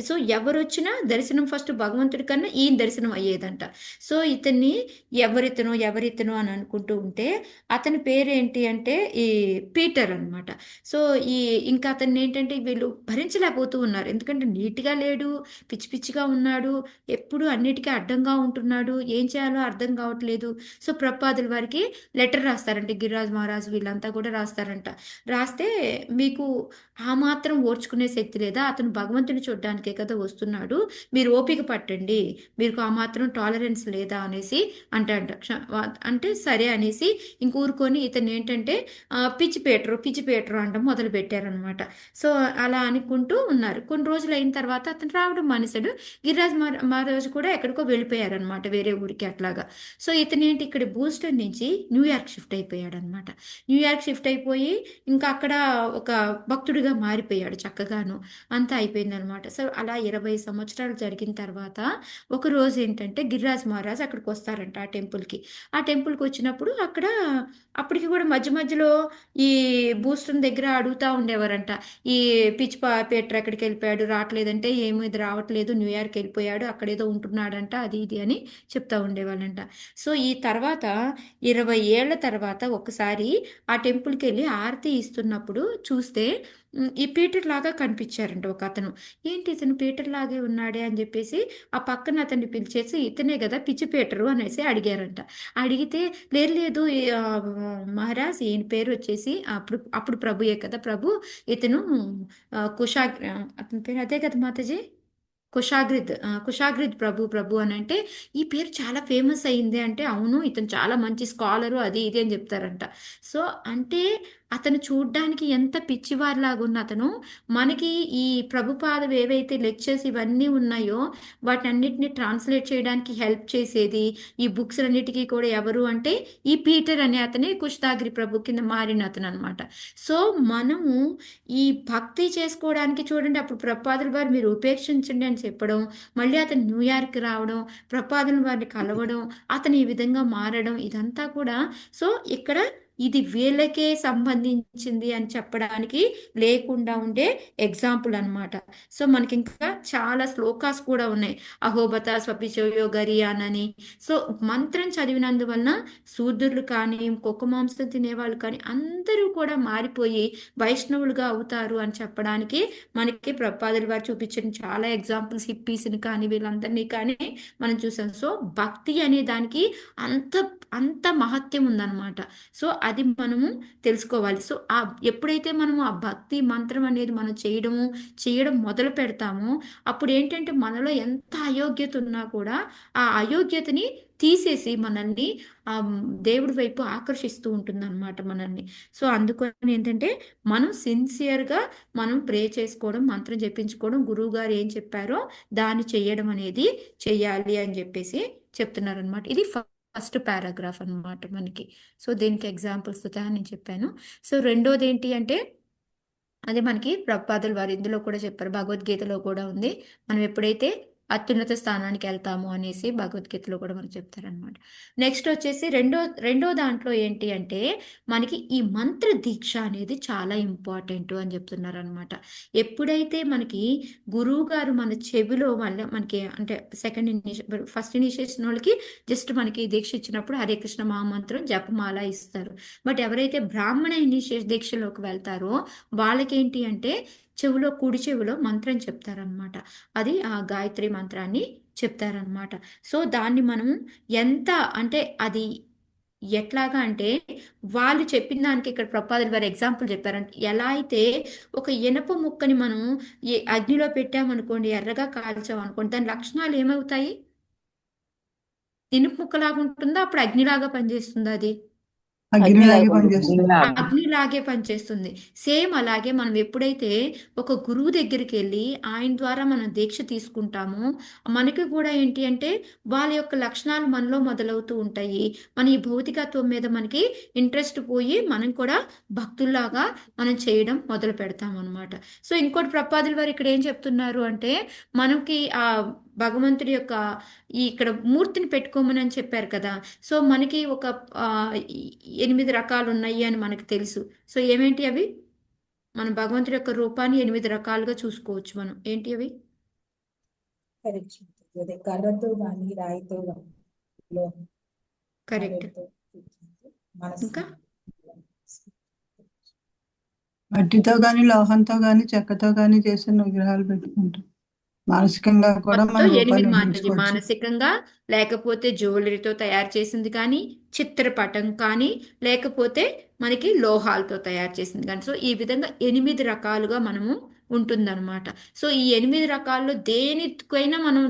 సో ఎవరు వచ్చినా దర్శనం ఫస్ట్ భగవంతుడి కన్నా ఈయన దర్శనం అయ్యేదంట. సో ఇతన్ని ఎవరితను అని అనుకుంటూ ఉంటే అతని పేరు ఏంటి అంటే ఈ పీటర్ అనమాట. సో ఇంకా అతన్ని ఏంటంటే వీళ్ళు భరించలేకపోతూ ఉన్నారు, ఎందుకంటే నీట్గా లేడు, పిచ్చి పిచ్చిగా ఉన్నాడు, ఎప్పుడు అన్నిటికీ అడ్డంగా ఉంటున్నాడు, ఏం చేయాలో అర్థం కావట్లేదు. సో ప్రభుపాదుల వారికి లెటర్ రాస్తారంట, గిరిరాజ్ మహారాజ్ వీళ్ళంతా కూడా రాస్తారంట. రాస్తే మీకు ఆ మాత్రం ఓర్చుకునే శక్తి లేదా, అతను భగవంతుని చూడడానికే కదా వస్తున్నాడు, మీరు ఓపిక పట్టండి, మీకు ఆ మాత్రం టాలరెన్స్ లేదా అనేసి అంటే సరే అనేసి ఇంకూరుకొని ఇతను ఏంటంటే పిచ్చి పేటరు అంటాం మొదలు పెట్టారనమాట. సో అలా అనుకుంటూ ఉన్నారు. కొన్ని రోజులు అయిన తర్వాత అతను రావడం మానేశాడు. గిరిరాజ్ మహారాజు కూడా ఎక్కడికో వెళ్ళిపోయారనమాట, వేరే ఊరికి అట్లాగా. సో ఇతను ఏంటి ఇక్కడ బూస్టన్ నుంచి న్యూయార్క్ షిఫ్ట్ అయిపోయాడు అనమాట. న్యూయార్క్ షిఫ్ట్ అయిపోయి ఇంకా అక్కడ ఒక భక్తుడిగా మారిపోయాడు చక్కగాను, అంతా అయిపోయిందనమాట. సో అలా 20 సంవత్సరాలు జరిగిన తర్వాత ఒక రోజు ఏంటంటే గిరిరాజ్ మహారాజ్ అక్కడికి వస్తారంట ఆ టెంపుల్కి. ఆ టెంపుల్కి వచ్చినప్పుడు అప్పటికి కూడా మధ్య మధ్యలో ఈ బూస్టన్ దగ్గర అడుగుతూ ఉండేవారంట, ఈ పీటర్ ఎక్కడికి వెళ్ళిపోయాడు, రావట్లేదంటే ఏమో ఇది రావట్లేదు, న్యూయార్క్ వెళ్ళిపోయాడు, అక్కడేదో ఉంటున్నాడంట, అది ఇది అని చెప్తా ఉండేవాళ్ళంట. సో ఈ తర్వాత 20 ఏళ్ల తర్వాత ఒకసారి ఆ టెంపుల్కి వెళ్ళి ఆరతి ఇస్తున్నప్పుడు చూస్తే ఈ పీటర్ లాగా కనిపించారంట ఒక అతను. ఏంటి ఇతను పీటర్ లాగే ఉన్నాడే అని చెప్పేసి ఆ పక్కన అతన్ని పిలిచేసి ఇతనే కదా పిచ్చి పీటరు అనేసి అడిగారంట. అడిగితే లేదు మహారాజ్ ఈయన పేరు వచ్చేసి అప్పుడు ప్రభుయే కదా ప్రభు, ఇతను అతని పేరు అదే కదా మాతాజీ, కుషాగ్రిద్ ప్రభు అని అంటే ఈ పేరు చాలా ఫేమస్ అయింది అంటే అవును ఇతను చాలా మంచి స్కాలరు అది ఇది అని చెప్తారంట. సో అంటే అతను చూడ్డానికి ఎంత పిచ్చివారిలాగా ఉన్న అతను మనకి ఈ ప్రభుపాదం ఏవైతే లెక్చర్స్ ఇవన్నీ ఉన్నాయో వాటన్నిటిని ట్రాన్స్లేట్ చేయడానికి హెల్ప్ చేసేది ఈ బుక్స్ అన్నిటికీ కూడా ఎవరు అంటే ఈ పీటర్ అనే అతనే కుషాగ్రి ప్రభు కింద మారిన అతను అనమాట. సో మనము ఈ భక్తి చేసుకోవడానికి చూడండి, అప్పుడు ప్రభుపాదుల వారు మీరు ఉపేక్షించండి అని చెప్పడం, మళ్ళీ అతను న్యూయార్క్ రావడం, ప్రభుపాదుల వారిని కలవడం, అతను ఈ విధంగా మారడం, ఇదంతా కూడా సో ఇక్కడ ఇది వీళ్ళకే సంబంధించింది అని చెప్పడానికి లేకుండా ఉండే ఎగ్జాంపుల్ అన్నమాట. సో మనకి ఇంకా చాలా శ్లోకాస్ కూడా ఉన్నాయి. అహోబత స్వపిచోయో గరియాన్ అని. సో మంత్రం చదివినందువలన శూద్రులు కానీ కుక్క మాంసం తినేవాళ్ళు కానీ అందరూ కూడా మారిపోయి వైష్ణవులుగా అవుతారు అని చెప్పడానికి మనకి ప్రపాదుల వారు చూపించిన చాలా ఎగ్జాంపుల్స్, హిప్పీస్ని కానీ వీళ్ళందరినీ కానీ మనం చూసాం. సో భక్తి అనే దానికి అంత అంత మహత్యం ఉందన్నమాట. సో అది మనము తెలుసుకోవాలి. సో ఎప్పుడైతే మనము ఆ భక్తి మంత్రం అనేది మనం చేయడం మొదలు పెడతామో అప్పుడు ఏంటంటే మనలో ఎంత అయోగ్యత ఉన్నా కూడా ఆ అయోగ్యతని తీసేసి మనల్ని ఆ దేవుడి వైపు ఆకర్షిస్తూ ఉంటుంది అనమాట మనల్ని. సో అందుకని ఏంటంటే మనం సిన్సియర్గా మనం ప్రే చేసుకోవడం, మంత్రం జపించుకోవడం, గురువు గారు ఏం చెప్పారో దాన్ని చేయడం అనేది చెయ్యాలి అని చెప్పేసి చెప్తున్నారు అనమాట. ఇది ఫస్ట్ పారాగ్రాఫ్ అన్నమాట మనకి. సో దీనికి ఎగ్జాంపుల్స్ నేను చెప్పాను. సో రెండోది ఏంటి అంటే అది మనకి ప్రభుపాదుల వారు ఇందులో కూడా చెప్పారు, భగవద్గీతలో కూడా ఉంది. మనం ఎప్పుడైతే అత్యున్నత స్థానానికి వెళ్తాము అనేసి భగవద్గీతలో కూడా మనకు చెప్తారనమాట. నెక్స్ట్ వచ్చేసి రెండో దాంట్లో ఏంటి అంటే మనకి ఈ మంత్ర దీక్ష అనేది చాలా ఇంపార్టెంట్ అని చెప్తున్నారు అనమాట. ఎప్పుడైతే మనకి గురువు గారు మన చెవిలో మనకి అంటే ఫస్ట్ ఇనిషియేషన్ వాళ్ళకి జస్ట్ మనకి దీక్ష ఇచ్చినప్పుడు హరే కృష్ణ మహామంత్రం జపమాల ఇస్తారు. బట్ ఎవరైతే బ్రాహ్మణ దీక్షలోకి వెళ్తారో వాళ్ళకేంటి అంటే కుడి చెవిలో మంత్రం చెప్తారనమాట. అది ఆ గాయత్రి మంత్రాన్ని చెప్తారనమాట. సో దాన్ని మనం ఎంత అంటే అది ఎట్లాగా అంటే వాళ్ళు చెప్పిన దానికి ఇక్కడ ప్రపాదులు వారు ఎగ్జాంపుల్ చెప్పారంటే ఎలా అయితే ఒక ఇనప ముక్కని మనం అగ్నిలో పెట్టామనుకోండి, ఎర్రగా కాల్చామనుకోండి, దాని లక్షణాలు ఏమవుతాయి? ఇనుప ముక్కలాగా ఉంటుందా, అప్పుడు అగ్నిలాగా పనిచేస్తుందా? అది అగ్నిలాగే పనిచేస్తుంది. అగ్నిలాగే పనిచేస్తుంది. సేమ్ అలాగే మనం ఎప్పుడైతే ఒక గురువు దగ్గరికి వెళ్ళి ఆయన ద్వారా మనం దీక్ష తీసుకుంటామో మనకి కూడా ఏంటి అంటే వాళ్ళ యొక్క లక్షణాలు మనలో మొదలవుతూ ఉంటాయి. మన ఈ భౌతికత్వం మీద మనకి ఇంట్రెస్ట్ పోయి మనం కూడా భక్తుల్లాగా మనం చేయడం మొదలు పెడతాం అనమాట. సో ఇంకోటి ప్రపాదుల వారు ఇక్కడ ఏం చెప్తున్నారు అంటే మనకి ఆ భగవంతుడి యొక్క ఇక్కడ మూర్తిని పెట్టుకోమని అని చెప్పారు కదా. సో మనకి ఒక 8 రకాలు ఉన్నాయి అని మనకు తెలుసు. సో ఏమేంటి అవి? మన భగవంతుడి యొక్క రూపాన్ని 8 రకాలుగా చూసుకోవచ్చు మనం. ఏంటి అవి? కర్రతో కానీ రాయితో కరెక్ట్. ఇంకా మట్టితో గాని లోహంతో గాని చెక్కతో గాని చేసిన విగ్రహాలు పెట్టుకుంటాం. మానసికంగా కూడా మొత్తం మన 8 రూపాన్ని మాత్రమే ఊహించుకోవచ్చు. మానసికంగా, లేకపోతే జ్యువెలరీతో తయారు చేసింది కానీ, చిత్రపటం కానీ, లేకపోతే మనకి లోహాలతో తయారు చేసింది కానీ. సో ఈ విధంగా 8 రకాలుగా మనము ఉంటుందన్నమాట. సో ఈ 8 రకాల్లో దేనికైనా మనం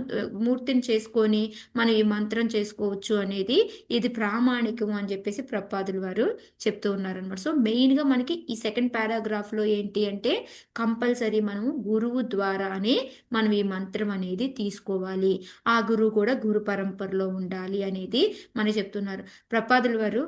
మూర్తిని చేసుకొని మనం ఈ మంత్రం చేసుకోవచ్చు అనేది ఇది ప్రామాణికం అని చెప్పేసి ప్రపాదులు వారు చెప్తూ ఉన్నారనమాట. సో మెయిన్గా మనకి ఈ సెకండ్ పారాగ్రాఫ్లో ఏంటి అంటే కంపల్సరీ మనము గురువు ద్వారానే మనం ఈ మంత్రం అనేది తీసుకోవాలి. ఆ గురువు కూడా గురు పరంపరలో ఉండాలి అనేది మనకి చెప్తున్నారు ప్రపాదుల వారు.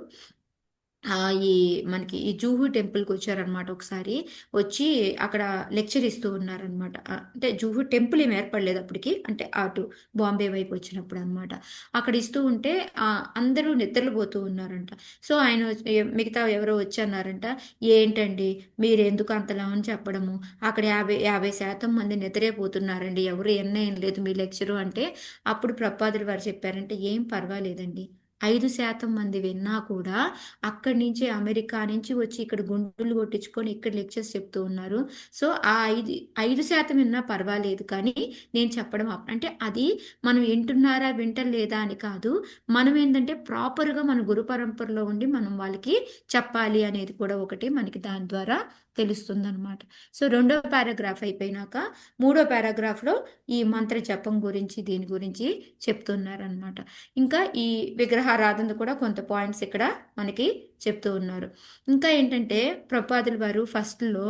ఈ మనకి ఈ జూహు టెంపుల్కి వచ్చారనమాట. ఒకసారి వచ్చి అక్కడ లెక్చర్ ఇస్తూ ఉన్నారనమాట. అంటే జూహు టెంపుల్ ఏం ఏర్పడలేదు అప్పటికి, అంటే అటు బాంబే వైపు వచ్చినప్పుడు అనమాట. అక్కడ ఇస్తూ ఉంటే అందరూ నిద్రలు పోతూ ఉన్నారంట. సో ఆయన మిగతా ఎవరో వచ్చి అన్నారంట, ఏంటండి మీరు ఎందుకు అంతలా అని చెప్పడము, అక్కడ 50% మంది నిద్రైపోతున్నారండి, ఎవరు ఎన్నేం లేదు మీ లెక్చరు అంటే. అప్పుడు ప్రపాదులు వారు చెప్పారంటే ఏం పర్వాలేదండి, 5% మంది విన్నా కూడా అక్కడి నుంచి అమెరికా నుంచి వచ్చి ఇక్కడ గుండులు కొట్టించుకొని ఇక్కడ లెక్చర్స్ చెప్తూ ఉన్నారు. సో ఆ 5% విన్నా పర్వాలేదు, కానీ నేను చెప్పడం అంటే అది మనం వింటున్నారా వింటలేదా అని కాదు, మనం ఏంటంటే ప్రాపర్గా మన గురు పరంపరలో ఉండి మనం వాళ్ళకి చెప్పాలి అనేది కూడా ఒకటి మనకి దాని ద్వారా తెలుస్తుంది అనమాట. సో రెండో పారాగ్రాఫ్ అయిపోయినాక మూడో పారాగ్రాఫ్లో ఈ మంత్ర జపం గురించి దీని గురించి చెప్తున్నారనమాట. ఇంకా ఈ విగ్రహారాధన కూడా కొంత పాయింట్స్ ఇక్కడ మనకి చెప్తూ ఉన్నారు. ఇంకా ఏంటంటే ప్రపాదుల వారు ఫస్ట్లో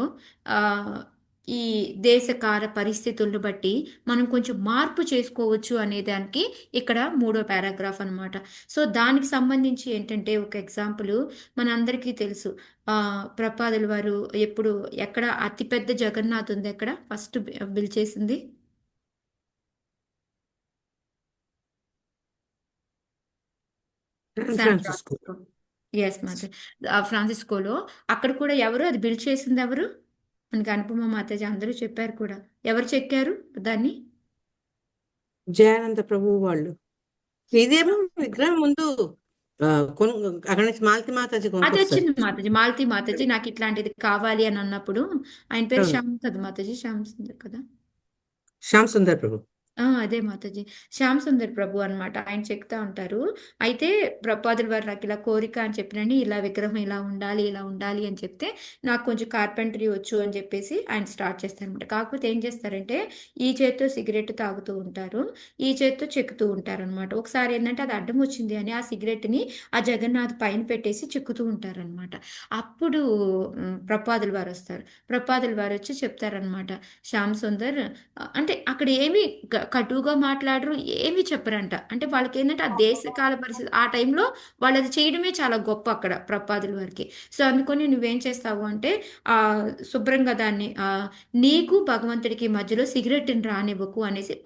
ఈ దేశకాల పరిస్థితులను బట్టి మనం కొంచెం మార్పు చేసుకోవచ్చు అనే దానికి ఇక్కడ మూడో పారాగ్రాఫ్ అనమాట. సో దానికి సంబంధించి ఏంటంటే ఒక ఎగ్జాంపుల్ మనందరికీ తెలుసు. ప్రపాదుల వారు ఎక్కడ అతిపెద్ద జగన్నాథ్ ఉంది, ఎక్కడ ఫస్ట్ బిల్ చేసింది? San Francisco. ఎస్ మాతాజీ. ఫ్రాన్సిస్కోలో అక్కడ కూడా ఎవరు అది బిల్డ్ చేసింది ఎవరు? మనకి అనుపమ మాతాజీ అందరూ చెప్పారు కూడా. ఎవరు చెక్కారు దాన్ని? జయానంద ప్రభువు వాళ్ళు. ఇదేమో విగ్రహం ముందు ఆ, కొను అక్కడ నుంచి మాలతి మాతాజీ అది కొనుక్కొస్తారు. వచ్చింది మాతాజీ, మాలతి మాతాజీ నాకు ఇట్లాంటిది కావాలి అని అన్నప్పుడు, ఆయన పేరు అవును. శ్యామ్ కదా మాతాజీ, శ్యామ్ సుందర్ కదా. శ్యామ్ సుందర్ ప్రభు. అదే మాతాజీ, శ్యామ్ సుందర్ ప్రభు అన్నమాట. ఆయన చెప్తా ఉంటారు. అయితే ప్రపాదుల వారు నాకు ఇలా కోరిక అని చెప్పినండి, ఇలా విగ్రహం ఇలా ఉండాలి ఇలా ఉండాలి అని చెప్తే నాకు కొంచెం కార్పెంటరీ వచ్చు అని చెప్పేసి ఆయన స్టార్ట్ చేస్తారనమాట. కాకపోతే ఏం చేస్తారంటే ఈ చేత్తో సిగరెట్ తాగుతూ ఉంటారు, ఈ చేత్తో చెక్కుతూ ఉంటారనమాట. ఒకసారి ఏంటంటే అది అడ్డం వచ్చింది అని ఆ సిగరెట్ని ఆ జగన్నాథ్ పైన పెట్టేసి చెక్కుతూ ఉంటారనమాట. అప్పుడు ప్రపాదుల వారు వస్తారు. ప్రపాదుల వారు వచ్చి చెప్తారనమాట, శ్యామ్ సుందర్ అంటే అక్కడ ఏమి కటువుగా మాట్లాడరు, ఏమి చెప్పరంట. అంటే వాళ్ళకి ఏంటంటే ఆ దేశకాల పరిస్థితి ఆ టైంలో వాళ్ళు అది చేయడమే చాలా గొప్ప అక్కడ ప్రపాదుల వారికి. సో అందుకని నువ్వేం చేస్తావు అంటే ఆ శుభ్రంగా దాన్ని నీకు భగవంతుడికి మధ్యలో సిగరెట్ని రానివ్వకు అనేసి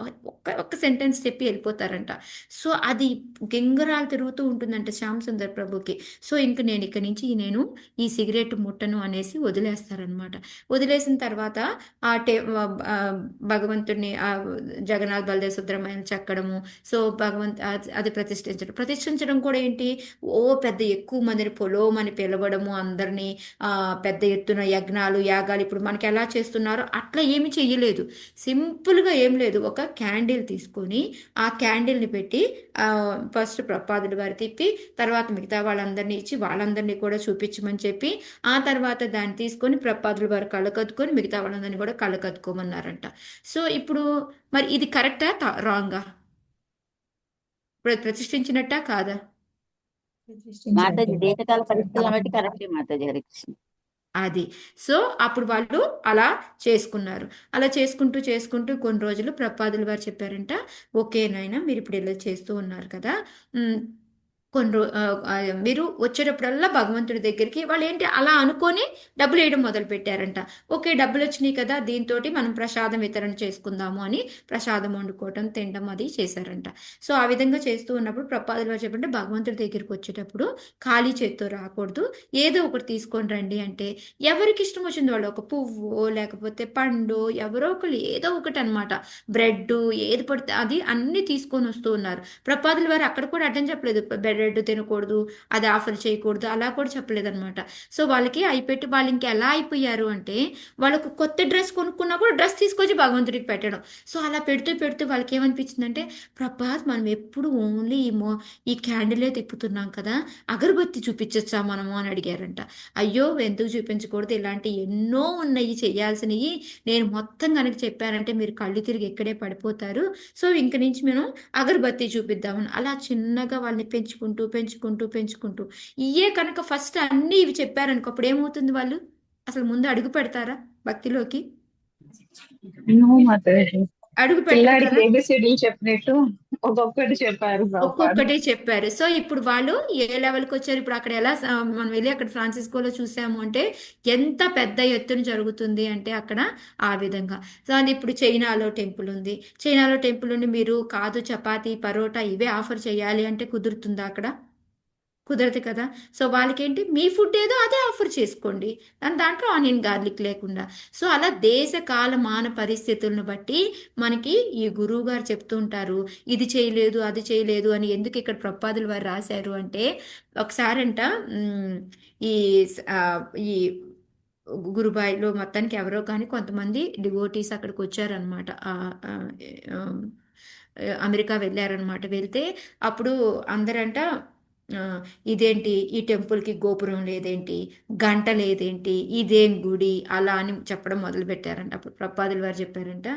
ఒక్క సెంటెన్స్ చెప్పి వెళ్ళిపోతారంట. సో అది గింగరాలు తిరుగుతూ ఉంటుందంట శ్యామ్ సుందర్ ప్రభుకి. సో ఇంక నేను ఇక్కడి నుంచి నేను ఈ సిగరెట్ ముట్టను అనేసి వదిలేస్తారనమాట. వదిలేసిన తర్వాత ఆ ఆ, భగవంతుడిని జగన్నాథ్ బలదేవ్ సుబ్రహ్మణ్యం చెక్కడము. సో అది ప్రతిష్ఠించడం కూడా ఏంటి, ఓ పెద్ద ఎక్కువ మందిని పొలోమని పిలవడము, అందరినీ పెద్ద ఎత్తున యజ్ఞాలు యాగాలు ఇప్పుడు మనకి ఎలా చేస్తున్నారో అట్లా ఏమి చెయ్యలేదు. సింపుల్గా ఏం లేదు, ఒక క్యాండిల్ తీసుకొని ఆ క్యాండిల్ని పెట్టి ఫస్ట్ ప్రపాదుల వారు తిప్పి తర్వాత మిగతా వాళ్ళందరినీ ఇచ్చి వాళ్ళందరినీ కూడా చూపించమని చెప్పి ఆ తర్వాత దాన్ని తీసుకొని ప్రపాదుల వారు కళ్ళకద్దుకొని మిగతా వాళ్ళందరినీ కూడా కళ్ళకద్దుకోమన్నారంట. సో ఇప్పుడు మరి ఇది కరెక్టా రాంగా? ప్రతిష్ఠించినట్టా కాదా? మాతాజీ దేశకాల పరిస్థితులను బట్టి కరెక్టే మాతాజీ. హరే కృష్ణ. అది సో అప్పుడు వాళ్ళు అలా చేసుకున్నారు. అలా చేసుకుంటూ చేసుకుంటూ కొన్ని రోజులు ప్రపాదుల వారు చెప్పారంట, ఓకే నాయనా మీరు ఇప్పుడు ఇలా చేస్తూ ఉన్నారు కదా, కొన్ని మీరు వచ్చేటప్పుడల్లా భగవంతుడి దగ్గరికి వాళ్ళు ఏంటి అలా అనుకొని డబ్బులు వేయడం మొదలు పెట్టారంట. ఓకే డబ్బులు వచ్చినాయి కదా, దీంతో మనం ప్రసాదం వితరణ చేసుకుందాము అని ప్రసాదం వండుకోవటం తినడం అది చేశారంట. సో ఆ విధంగా చేస్తూ ఉన్నప్పుడు ప్రపాదుల వారు చెప్పంటే భగవంతుడి దగ్గరికి వచ్చేటప్పుడు ఖాళీ చేత్తో రాకూడదు, ఏదో ఒకటి తీసుకొని రండి అంటే ఎవరికి ఇష్టం వచ్చింది వాళ్ళు ఒక పువ్వు లేకపోతే పండు ఎవరో ఒకళ్ళు ఏదో ఒకటి అనమాట, బ్రెడ్ ఏది పడితే అది అన్ని తీసుకొని వస్తూ ఉన్నారు. ప్రపాదుల వారు అక్కడ కూడా అడ్డం చెప్పలేదు, బ్రెడ్ తినకూడదు అది ఆఫర్ చేయకూడదు అలా కూడా చెప్పలేదు అనమాట. సో వాళ్ళకి అయిపెట్టి వాళ్ళు ఇంకా ఎలా అయిపోయారు అంటే వాళ్ళకు కొత్త డ్రెస్ కొనుక్కున్నా కూడా డ్రెస్ తీసుకొచ్చి భగవంతుడికి పెట్టడం. సో అలా పెడుతూ పెడుతూ వాళ్ళకి ఏమనిపించిందంటే ప్రభాత్ మనం ఎప్పుడు ఓన్లీ ఈ క్యాండిలే తిప్పుతున్నాం కదా, అగరబత్తి చూపించచ్చా మనము అని అడిగారంట. అయ్యో ఎందుకు చూపించకూడదు, ఇలాంటి ఎన్నో ఉన్నాయి చేయాల్సినవి, నేను మొత్తం కనుక చెప్పానంటే మీరు కళ్ళు తిరిగి ఎక్కడే పడిపోతారు, సో ఇంక నుంచి మేము అగరబత్తి చూపిద్దామని అలా చిన్నగా వాళ్ళని పెంచుకుంటూ పెంచుకుంటూ పెంచుకుంటూ ఇయే కనుక ఫస్ట్ అన్నీ ఇవి చెప్పారనుకో అప్పుడు ఏమవుతుంది, వాళ్ళు అసలు ముందు అడుగు పెడతారా భక్తిలోకి? అడుగు పెట్టరు పిల్లాడికి కదా. ఏబిసిడీలు చెప్పినట్టు ఒక్కొక్కటి చెప్పారు ప్రభుపాద. ఒక్కొక్కటి చెప్పారు. సో ఇప్పుడు వాళ్ళు ఏ లెవెల్కి వచ్చారు, ఇప్పుడు అక్కడ ఎలా మనం వెళ్ళి అక్కడ ఫ్రాన్సిస్కోలో చూసాము అంటే ఎంత పెద్ద ఎత్తున జరుగుతుంది అంటే అక్కడ ఆ విధంగా. సో అది ఇప్పుడు చైనాలో టెంపుల్ ఉంది, చైనాలో టెంపుల్ నుండి మీరు కాదు చపాతీ పరోటా ఇవే ఆఫర్ చేయాలి అంటే కుదురుతుందా అక్కడ? కుదరదు కదా. సో వాళ్ళకేంటి మీ ఫుడ్ ఏదో అదే ఆఫర్ చేసుకోండి, దాంట్లో ఆనియన్ గార్లిక్ లేకుండా. సో అలా దేశ కాలమాన పరిస్థితులను బట్టి మనకి ఈ గురువు గారు చెప్తూ ఉంటారు ఇది చేయలేదు అది చేయలేదు అని. ఎందుకు ఇక్కడ ప్రపాదుల వారు రాశారు అంటే ఒకసారంట ఈ ఆ, ఈ గురుబాయిలో మొత్తానికి ఎవరో కానీ కొంతమంది డివోటీస్ అక్కడికి వచ్చారనమాట, అమెరికా వెళ్ళారనమాట. వెళ్తే అప్పుడు అందరంట ఆ, ఇదేంటి ఈ టెంపుల్కి గోపురం లేదేంటి, గంట లేదేంటి, ఇదేం గుడి అలా అని చెప్పడం మొదలు పెట్టారంట. అప్పుడు ప్రపాదుల వారు చెప్పారంట,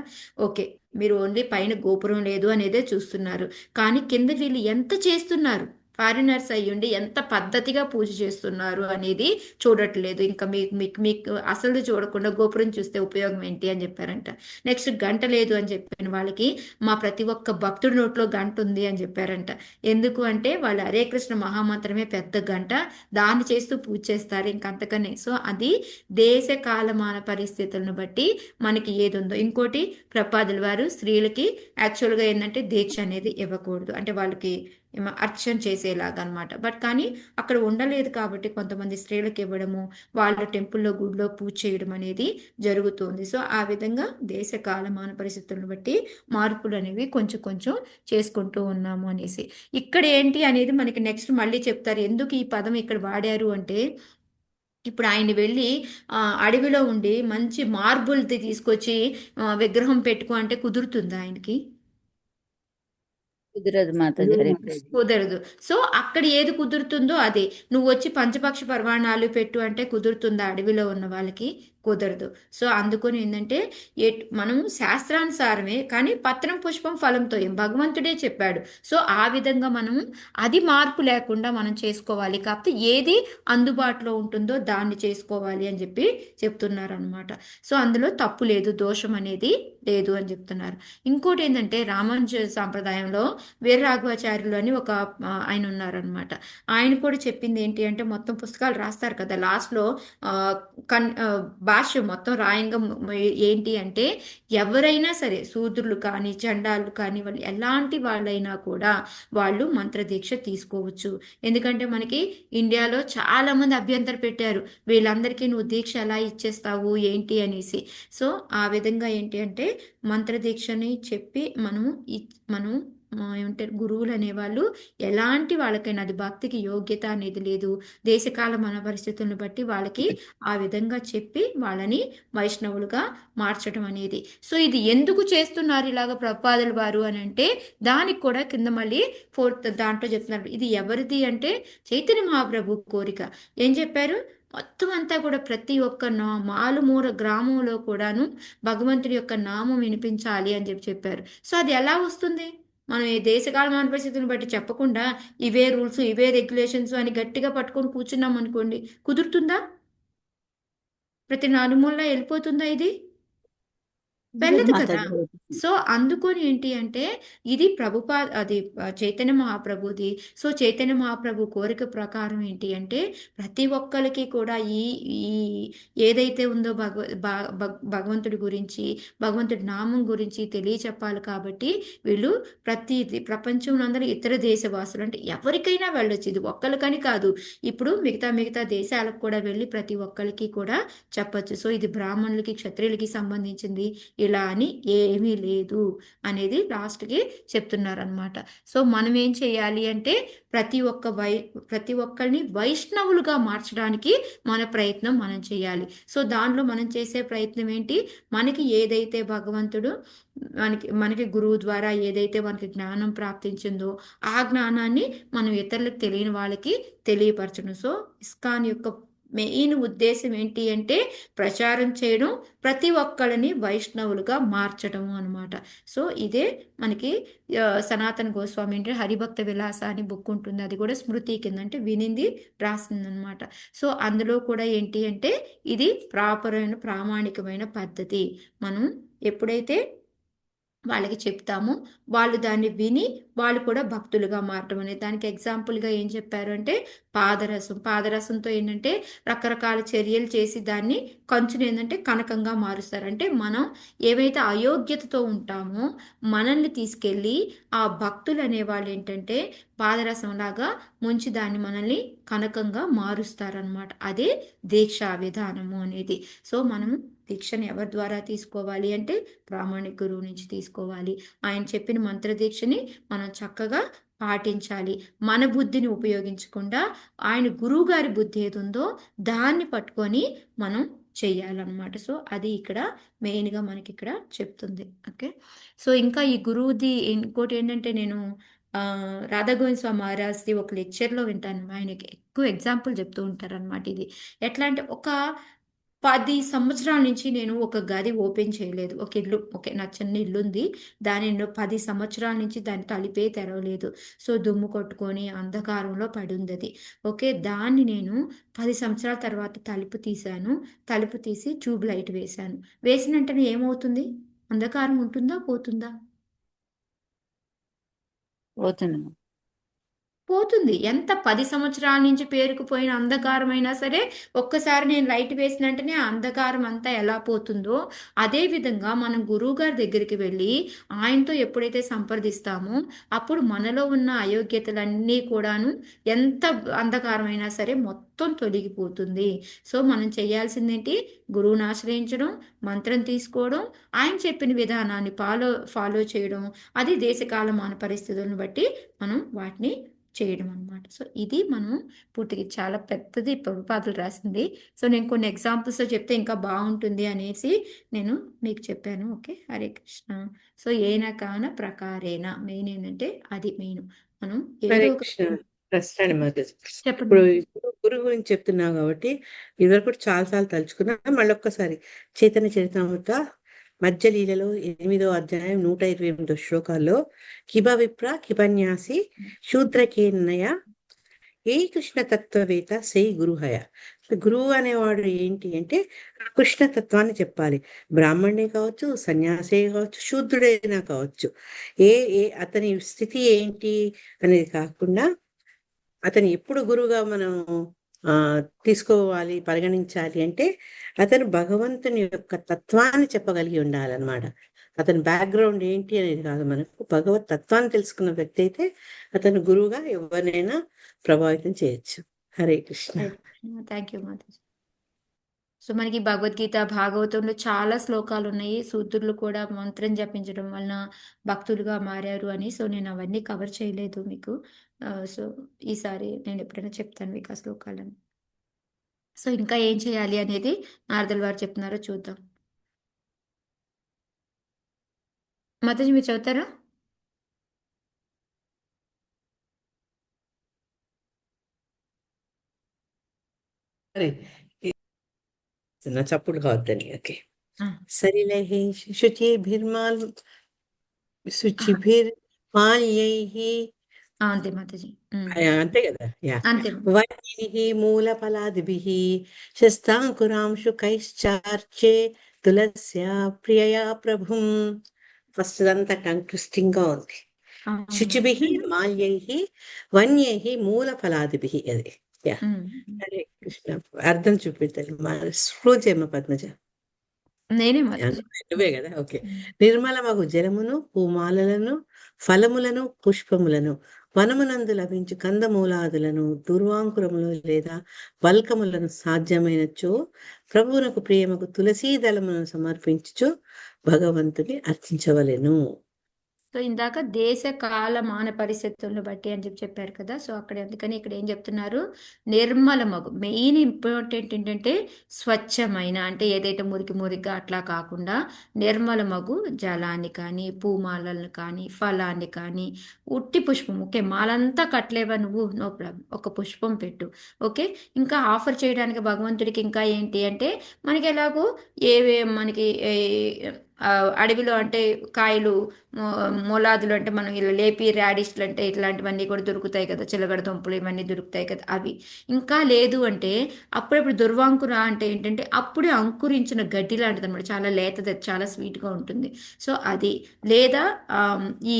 ఓకే మీరు ఓన్లీ పైన గోపురం లేదు అనేదే చూస్తున్నారు, కానీ కింద వీళ్ళు ఎంత చేస్తున్నారు, ఫారినర్స్ అయ్యుండి ఎంత పద్ధతిగా పూజ చేస్తున్నారు అనేది చూడట్లేదు. ఇంకా మీకు మీకు మీకు అసలు చూడకుండా గోపురం చూస్తే ఉపయోగం ఏంటి అని చెప్పారంట. నెక్స్ట్ గంట లేదు అని చెప్పిన వాళ్ళకి మా ప్రతి ఒక్క భక్తుడి నోట్లో గంట ఉంది అని చెప్పారంట. ఎందుకు అంటే వాళ్ళు హరే కృష్ణ మహామంత్రమే పెద్ద గంట, దాన్ని చేస్తూ పూజ చేస్తారు ఇంకంతకనే. సో అది దేశ కాలమాన పరిస్థితులను బట్టి మనకి ఏది ఉందో. ఇంకోటి ప్రపాదుల వారు స్త్రీలకి యాక్చువల్గా ఏంటంటే దీక్ష అనేది ఇవ్వకూడదు, అంటే వాళ్ళకి అర్చన చేసేలాగా అనమాట. బట్ కానీ అక్కడ ఉండలేదు కాబట్టి కొంతమంది స్త్రీలకు ఇవ్వడము, వాళ్ళ టెంపుల్లో గుడిలో పూజ చేయడం అనేది జరుగుతుంది. సో ఆ విధంగా దేశ కాలమాన పరిస్థితులను బట్టి మార్పులు అనేవి కొంచెం కొంచెం చేసుకుంటూ ఉన్నాము అనేసి. ఇక్కడ ఏంటి అనేది మనకి నెక్స్ట్ మళ్ళీ చెప్తారు. ఎందుకు ఈ పదం ఇక్కడ వాడారు అంటే, ఇప్పుడు ఆయన వెళ్ళి అడవిలో ఉండి మంచి మార్బుల్ది తీసుకొచ్చి విగ్రహం పెట్టుకో అంటే కుదురుతుందా ఆయనకి? కుదరదు మాతాజీ హరి కుదరదు. సో అక్కడ ఏది కుదురుతుందో అదే. నువ్వు వచ్చి పంచపక్ష పర్వాణాలు పెట్టు అంటే కుదురుతుందా అడవిలో ఉన్న వాళ్ళకి? కుదరదు. సో అందుకని ఏంటంటే మనము శాస్త్రానుసారమే, కానీ పత్రం పుష్పం ఫలంతో ఏం భగవంతుడే చెప్పాడు. సో ఆ విధంగా మనము అది మార్పు లేకుండా మనం చేసుకోవాలి. కాకపోతే ఏది అందుబాటులో ఉంటుందో దాన్ని చేసుకోవాలి అని చెప్పి చెప్తున్నారు అనమాట. సో అందులో తప్పు లేదు, దోషం అనేది లేదు అని చెప్తున్నారు. ఇంకోటి ఏంటంటే రామానుజ సాంప్రదాయంలో వీర రాఘవాచార్యులు అని ఒక ఆయన ఉన్నారనమాట. ఆయన కూడా చెప్పింది ఏంటి అంటే, మొత్తం పుస్తకాలు రాస్తారు కదా, లాస్ట్లో భాష్యం మొత్తం రాయంగా ఏంటి అంటే, ఎవరైనా సరే శూద్రులు కానీ చండాలు కానీ వాళ్ళు ఎలాంటి వాళ్ళైనా కూడా వాళ్ళు మంత్రదీక్ష తీసుకోవచ్చు. ఎందుకంటే మనకి ఇండియాలో చాలా మంది అభ్యంతరం పెట్టారు, వీళ్ళందరికీ నువ్వు దీక్ష ఎలా ఇచ్చేస్తావు ఏంటి అనేసి. సో ఆ విధంగా ఏంటి అంటే మంత్రదీక్షని చెప్పి మనం ఏమంటారు, గురువులు అనేవాళ్ళు ఎలాంటి వాళ్ళకైనా అది భక్తికి యోగ్యత అనేది లేదు, దేశకాల మన పరిస్థితులను బట్టి వాళ్ళకి ఆ విధంగా చెప్పి వాళ్ళని వైష్ణవులుగా మార్చడం అనేది. సో ఇది ఎందుకు చేస్తున్నారు ఇలాగ ప్రభుపాదుల వారు అని అంటే, దానికి కూడా కింద మళ్ళీ 4th దాంట్లో చెప్తున్నారు. ఇది ఎవరిది అంటే చైతన్య మహాప్రభు కోరిక. ఏం చెప్పారు? మొత్తం అంతా కూడా ప్రతి ఒక్క మారుమూల గ్రామంలో కూడాను భగవంతుడి యొక్క నామం వినిపించాలి అని చెప్పారు. సో అది ఎలా వస్తుంది? మనం ఈ దేశకాలమాన పరిస్థితులను బట్టి చెప్పకుండా ఇవే రూల్స్ ఇవే రెగ్యులేషన్స్ అని గట్టిగా పట్టుకొని కూర్చున్నాం అనుకోండి, కుదురుతుందా? ప్రతి నలుమూలలా వెళ్ళిపోతుందా ఇది? వెళ్ళదు కదా. మాతాజీ హరి సో అందుకొని ఏంటి అంటే, ఇది అది చైతన్య మహాప్రభుది. సో చైతన్య మహాప్రభు కోరిక ప్రకారం ఏంటి అంటే, ప్రతి ఒక్కరికి కూడా ఈ ఈ ఏదైతే ఉందో భగవంతుడి గురించి, భగవంతుడి నామం గురించి తెలియచెప్పాలి. కాబట్టి వీళ్ళు ప్రపంచంలో అందరూ ఇతర దేశవాసులు అంటే ఎవరికైనా వెళ్ళొచ్చు, ఇది ఒక్కరికని కాదు. ఇప్పుడు మిగతా దేశాలకు కూడా వెళ్ళి ప్రతి ఒక్కరికి కూడా చెప్పచ్చు. సో ఇది బ్రాహ్మణులకి క్షత్రియులకి సంబంధించింది ఇలా అని ఏమీ లేదు అనేది లాస్ట్కి చెప్తున్నారు అనమాట. సో మనం ఏం చేయాలి అంటే, ప్రతి ఒక్కరిని వైష్ణవులుగా మార్చడానికి మన ప్రయత్నం మనం చేయాలి. సో దానిలో మనం చేసే ప్రయత్నం ఏంటి? మనకి ఏదైతే భగవంతుడు మనకి గురువు ద్వారా ఏదైతే మనకి జ్ఞానం ప్రాప్తించిందో ఆ జ్ఞానాన్ని మనం ఇతరులకు తెలియని వాళ్ళకి తెలియపరచడం. సో ఇస్కాన్ యొక్క మెయిన్ ఉద్దేశం ఏంటి అంటే, ప్రచారం చేయడం, ప్రతి ఒక్కరిని వైష్ణవులుగా మార్చడం అనమాట. సో ఇదే మనకి సనాతన గోస్వామి అంటే హరిభక్త విలాస అని బుక్ ఉంటుంది, అది కూడా స్మృతి కింద అంటే వినింది రాసింది అనమాట. సో అందులో కూడా ఏంటి అంటే, ఇది ప్రాపర్ అయిన ప్రామాణికమైన పద్ధతి. మనం ఎప్పుడైతే వాళ్ళకి చెప్తాము, వాళ్ళు దాన్ని విని వాళ్ళు కూడా భక్తులుగా మారటం అనేది. దానికి ఎగ్జాంపుల్గా ఏం చెప్పారు అంటే, పాదరసంతో ఏంటంటే రకరకాల చర్యలు చేసి దాన్ని కంచుని ఏంటంటే కనకంగా మారుస్తారు. అంటే మనం ఏవైతే అయోగ్యతతో ఉంటామో మనల్ని తీసుకెళ్ళి ఆ భక్తులు అనేవాళ్ళు ఏంటంటే పాదరసంలాగా ముంచి దాన్ని మనల్ని కనకంగా మారుస్తారనమాట. అదే దీక్షా విధానము అనేది. సో మనం దీక్షను ఎవరి ద్వారా తీసుకోవాలి అంటే, ప్రామాణిక గురువు నుంచి తీసుకోవాలి. ఆయన చెప్పిన మంత్రదీక్షని మనం చక్కగా పాటించాలి. మన బుద్ధిని ఉపయోగించకుండా ఆయన గురువు గారి బుద్ధి ఏది ఉందో దాన్ని పట్టుకొని మనం చెయ్యాలన్నమాట. సో అది ఇక్కడ మెయిన్గా మనకి ఇక్కడ చెప్తుంది. ఓకే. సో ఇంకా ఈ గురువుది ఇంకోటి ఏంటంటే, నేను రాధాగోవింద స్వామి మహారాజ్ది ఒక లెక్చర్లో వింటాను. ఆయనకి ఎక్కువ ఎగ్జాంపుల్ చెప్తూ ఉంటారనమాట. ఇది ఎట్లా అంటే, ఒక 10 సంవత్సరాల నుంచి నేను ఒక గది ఓపెన్ చేయలేదు. ఒక ఇల్లు, ఓకే, నా చిన్న ఇల్లు ఉంది, దాని 10 సంవత్సరాల నుంచి దాని తలుపే తెరవలేదు. సో దుమ్ము కొట్టుకొని అంధకారంలో పడి ఉంది అది. ఓకే, దాన్ని నేను 10 సంవత్సరాల తర్వాత తలుపు తీశాను. తలుపు తీసి ట్యూబ్ లైట్ వేశాను. వేసిన వెంటనే ఏమవుతుంది? అంధకారం ఉంటుందా, పోతుందా? పోతున్నాను. పోతుంది. ఎంత 10 సంవత్సరాల నుంచి పేరుకుపోయిన అంధకారమైనా సరే, ఒక్కసారి నేను లైట్ వేసిన వెంటనే ఆ అంధకారం అంతా ఎలా పోతుందో, అదే విధంగా మనం గురువుగారి దగ్గరికి వెళ్ళి ఆయనతో ఎప్పుడైతే సంప్రదిస్తామో, అప్పుడు మనలో ఉన్న అయోగ్యతలన్నీ కూడాను ఎంత అంధకారమైనా సరే మొత్తం తొలగిపోతుంది. సో మనం చేయాల్సిందేంటి? గురువుని ఆశ్రయించడం, మంత్రం తీసుకోవడం, ఆయన చెప్పిన విధానాన్ని ఫాలో చేయడం, అది దేశకాలమాన పరిస్థితులను బట్టి మనం వాటిని చేయడం అనమాట. సో ఇది మనం పూర్తిగా చాలా పెద్దది ప్రభుపాదులు రాసింది. సో నేను కొన్ని ఎగ్జాంపుల్స్ చెప్తే ఇంకా బాగుంటుంది అనేసి నేను మీకు చెప్పాను. ఓకే, హరే కృష్ణ. సో ఏన కాన ప్రకారేణ మెయిన్ ఏంటంటే అది మెయిన్. మనం హరే ఏదో ఒక కృష్ణ. ప్రశ్న మాతాజీ. చెప్పండి. ఇప్పుడు గురువు గురించి చెప్తున్నావు కాబట్టి ఇదివరకు కూడా చాలాసార్లు తలుచుకున్నా. మళ్ళీ ఒక్కసారి చైతన్య చరితామృత మధ్యలీలలో 8వ అధ్యాయం 128 శ్లోకాల్లో కిబ విప్ర కిబన్యాసి శూద్రకేన్నయ ఏ కృష్ణ తత్వవేత్త సై గురుహయ. గురువు అనేవాడు ఏంటి అంటే కృష్ణ తత్వాన్ని చెప్పాలి. బ్రాహ్మణే కావచ్చు, సన్యాసే కావచ్చు, శూద్రుడైనా కావచ్చు. ఏ ఏ అతని స్థితి ఏంటి అనేది కాకుండా అతను ఎప్పుడు గురువుగా మనం తీసుకోవాలి, పరిగణించాలి అంటే అతను భగవంతుని యొక్క తత్వాన్ని చెప్పగలిగి ఉండాలన్నమాట. అతని బ్యాక్గ్రౌండ్ ఏంటి అనేది కాదు, మనకు భగవత్ తత్వాన్ని తెలుసుకున్న వ్యక్తి అయితే అతను గురువుగా ఎవరినైనా ప్రభావితం చేయొచ్చు. Hare Krishna. Thank you Mataji. So మనకి భగవద్గీత భాగవతంలో చాలా శ్లోకాలు ఉన్నాయి. సూత్రులు కూడా మంత్రం జపించడం వలన భక్తులుగా మారారు అని. సో నేను అవన్నీ కవర్ చేయలేదు మీకు. సో ఈసారి నేను ఎప్పుడైనా చెప్తాను మీకు ఆ శ్లోకాలను. సో ఇంకా ఏం చేయాలి అనేది నారదుల వారు చెప్తున్నారో చూద్దాం. మాతాజీ మీరు చదువుతారా? సరే, నా చప్పుడు కావద్దని. ఓకే. ఆ. సరిలైః శుచిభిర్మాల్ శుచిభిర్మాల్యైః. అంతే మాతాజీ. అంతే కదా. యా. అంతే. వన్యైః మూలఫలాదిభిః శస్తాంకురాంశుకైశ్చార్చే తులస్యా ప్రియయా ప్రభుం. ఫస్ట్ అంతా టంగ్ ట్విస్టింగ్ గా ఉంది. శుచిభిః మాల్యైః వన్యైః మూలఫలాదిభిః. అది యా. హరే కృష్ణ. అర్థం చూపిద్దాం. స్క్రోల్ చేయమ్మ పద్మజ. నేనే మాతాజీ. నువ్వే కదా. ఓకే. నిర్మలమగు జలమును, పూమాలలను, ఫలములను, పుష్పములను, వనమునందు లభించు కందమూలాదులను, దుర్వాంకురములు లేదా వల్కములను సాధ్యమైనచో ప్రభువునకు ప్రియమగు తులసీ దళమును సమర్పించుచు భగవంతుని అర్చించవలెను. సో ఇందాక దేశ కాల మాన పరిస్థితులను బట్టి అని చెప్పారు కదా. సో అక్కడ అందుకని ఇక్కడ ఏం చెప్తున్నారు? నిర్మలమగు. మెయిన్ ఇంపార్టెంట్ ఏంటంటే స్వచ్ఛమైన, అంటే ఏదైతే మురికిగా అట్లా కాకుండా నిర్మలమగు జలాన్ని కానీ, పూమాలను కానీ, ఫలాన్ని కానీ, ఉట్టి పుష్పం. ఓకే, మాలంతా కట్టలేవా నువ్వు? నో ప్రాబ్లం, ఒక పుష్పం పెట్టు. ఓకే, ఇంకా ఆఫర్ చేయడానికి భగవంతుడికి ఇంకా ఏంటి అంటే మనకి ఎలాగో మనకి అడవిలో అంటే కాయలు, మొలాదులు అంటే మనం ఇలా లేపి రాడిష్లు అంటే ఇట్లాంటివన్నీ కూడా దొరుకుతాయి కదా, చిలగడ దుంపలు ఇవన్నీ దొరుకుతాయి కదా, అవి. ఇంకా లేదు అంటే అప్పుడప్పుడు దుర్వాంకుర అంటే ఏంటంటే అప్పుడే అంకురించిన గడ్డి లాంటిది అనమాట. చాలా లేతది, చాలా స్వీట్గా ఉంటుంది. సో అది, లేదా ఈ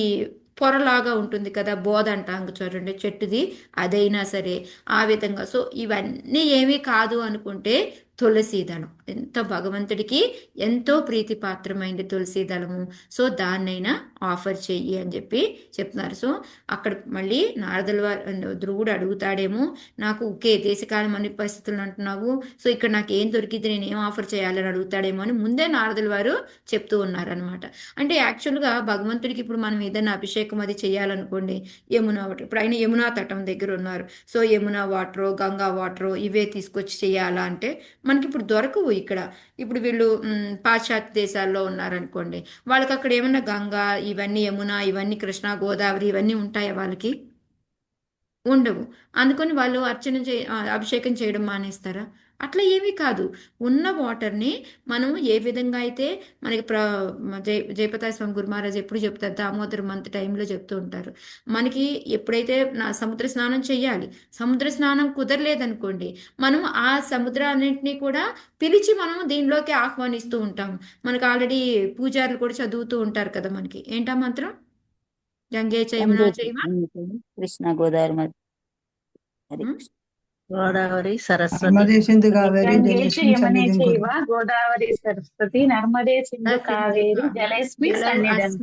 పొరలాగా ఉంటుంది కదా, బోధ అంటాం చూడండి చెట్టుది, అదైనా సరే ఆ విధంగా. సో ఇవన్నీ ఏమీ కాదు అనుకుంటే తులసి దళం ఎంతో భగవంతుడికి ఎంతో ప్రీతిపాత్రమైంది తులసి దళము. సో దాన్నైనా ఆఫర్ చెయ్యి అని చెప్పి చెప్తున్నారు. సో అక్కడ మళ్ళీ నారదుల వారు ధ్రువుడు అడుగుతాడేమో, నాకు ఒకే దేశకాలం అన్ని పరిస్థితులు అంటున్నావు, సో ఇక్కడ నాకు ఏం దొరికింది, నేను ఏం ఆఫర్ చేయాలని అడుగుతాడేమో అని ముందే నారదుల వారు చెప్తూ ఉన్నారనమాట. అంటే యాక్చువల్గా భగవంతుడికి ఇప్పుడు మనం ఏదైనా అభిషేకం అది చేయాలనుకోండి, యమునా వాటర్, ఇప్పుడు ఆయన యమునా తటం దగ్గర ఉన్నారు. So Yamuna water, Ganga water ఇవే తీసుకొచ్చి చేయాలా అంటే మనకి ఇప్పుడు దొరకవు ఇక్కడ. ఇప్పుడు వీళ్ళు పాశ్చాత్య దేశాల్లో ఉన్నారనుకోండి, వాళ్ళకి అక్కడ ఏమన్నా గంగా, ఇవన్నీ యమున, ఇవన్నీ కృష్ణ, గోదావరి ఇవన్నీ ఉంటాయా? వాళ్ళకి ఉండవు. అందుకని వాళ్ళు అభిషేకం చేయడం మానేస్తారా? అట్లా ఏమీ కాదు. ఉన్న వాటర్ని మనం ఏ విధంగా అయితే మనకి జయపతాయ స్వామి గురు మహారాజ్ ఎప్పుడు చెప్తారు, దామోదర మంత్ టైంలో చెప్తూ ఉంటారు, మనకి ఎప్పుడైతే సముద్ర స్నానం చెయ్యాలి, సముద్ర స్నానం కుదరలేదనుకోండి, మనం ఆ సముద్రాన్నింటినీ కూడా పిలిచి మనం దీనిలోకి ఆహ్వానిస్తూ ఉంటాం. మనకు ఆల్రెడీ పూజారులు కూడా చదువుతూ ఉంటారు కదా, మనకి ఏంటా మంత్రం? గంగే చ యమునా గంగే చైవ కృష్ణ గోదావరి హరి ఉమ్, కృష్ణ. గోదావరి సరస్వతి నర్మదే సింధు కావేరి గంగే చ జలేస్మిన్ యమునే సన్నిధిం చైవ కురు. గోదావరి సరస్వతి నర్మదే సింధు సింధు కావేరి జలేస్మిన్ సన్నిధం.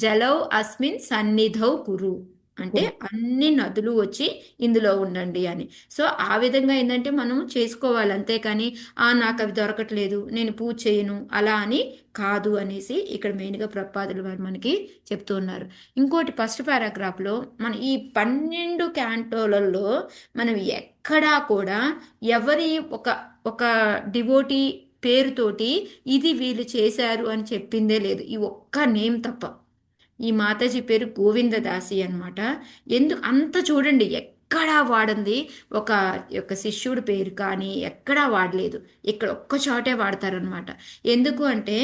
జలౌ అస్మిన్ సన్నిధౌ కురు అంటే అన్ని నదులు వచ్చి ఇందులో ఉండండి అని. సో ఆ విధంగా ఏంటంటే మనం చేసుకోవాలి, అంతేకాని నాకు అవి దొరకట్లేదు నేను పూజ చేయను అలా అని కాదు అనేసి ఇక్కడ మెయిన్గా ప్రపాదులు వారు మనకి చెప్తూ ఉన్నారు. ఇంకోటి ఫస్ట్ పారాగ్రాఫ్లో మన ఈ 12 క్యాంటోలలో మనం ఎక్కడా కూడా ఎవరి ఒక ఒక డివోటీ పేరుతోటి ఇది వీళ్ళు చేశారు అని చెప్పిందే లేదు, ఈ ఒక్క నేమ్ తప్ప. ఈ మాతాజీ పేరు గోవిందదాసి అన్నమాట. ఎందుకు అంత చూడండి ఎక్కడా వాడింది ఒక ఒక శిష్యుడి పేరు కానీ ఎక్కడా వాడలేదు, ఇక్కడ ఒక్క చోటే వాడతారనమాట. ఎందుకు అంటే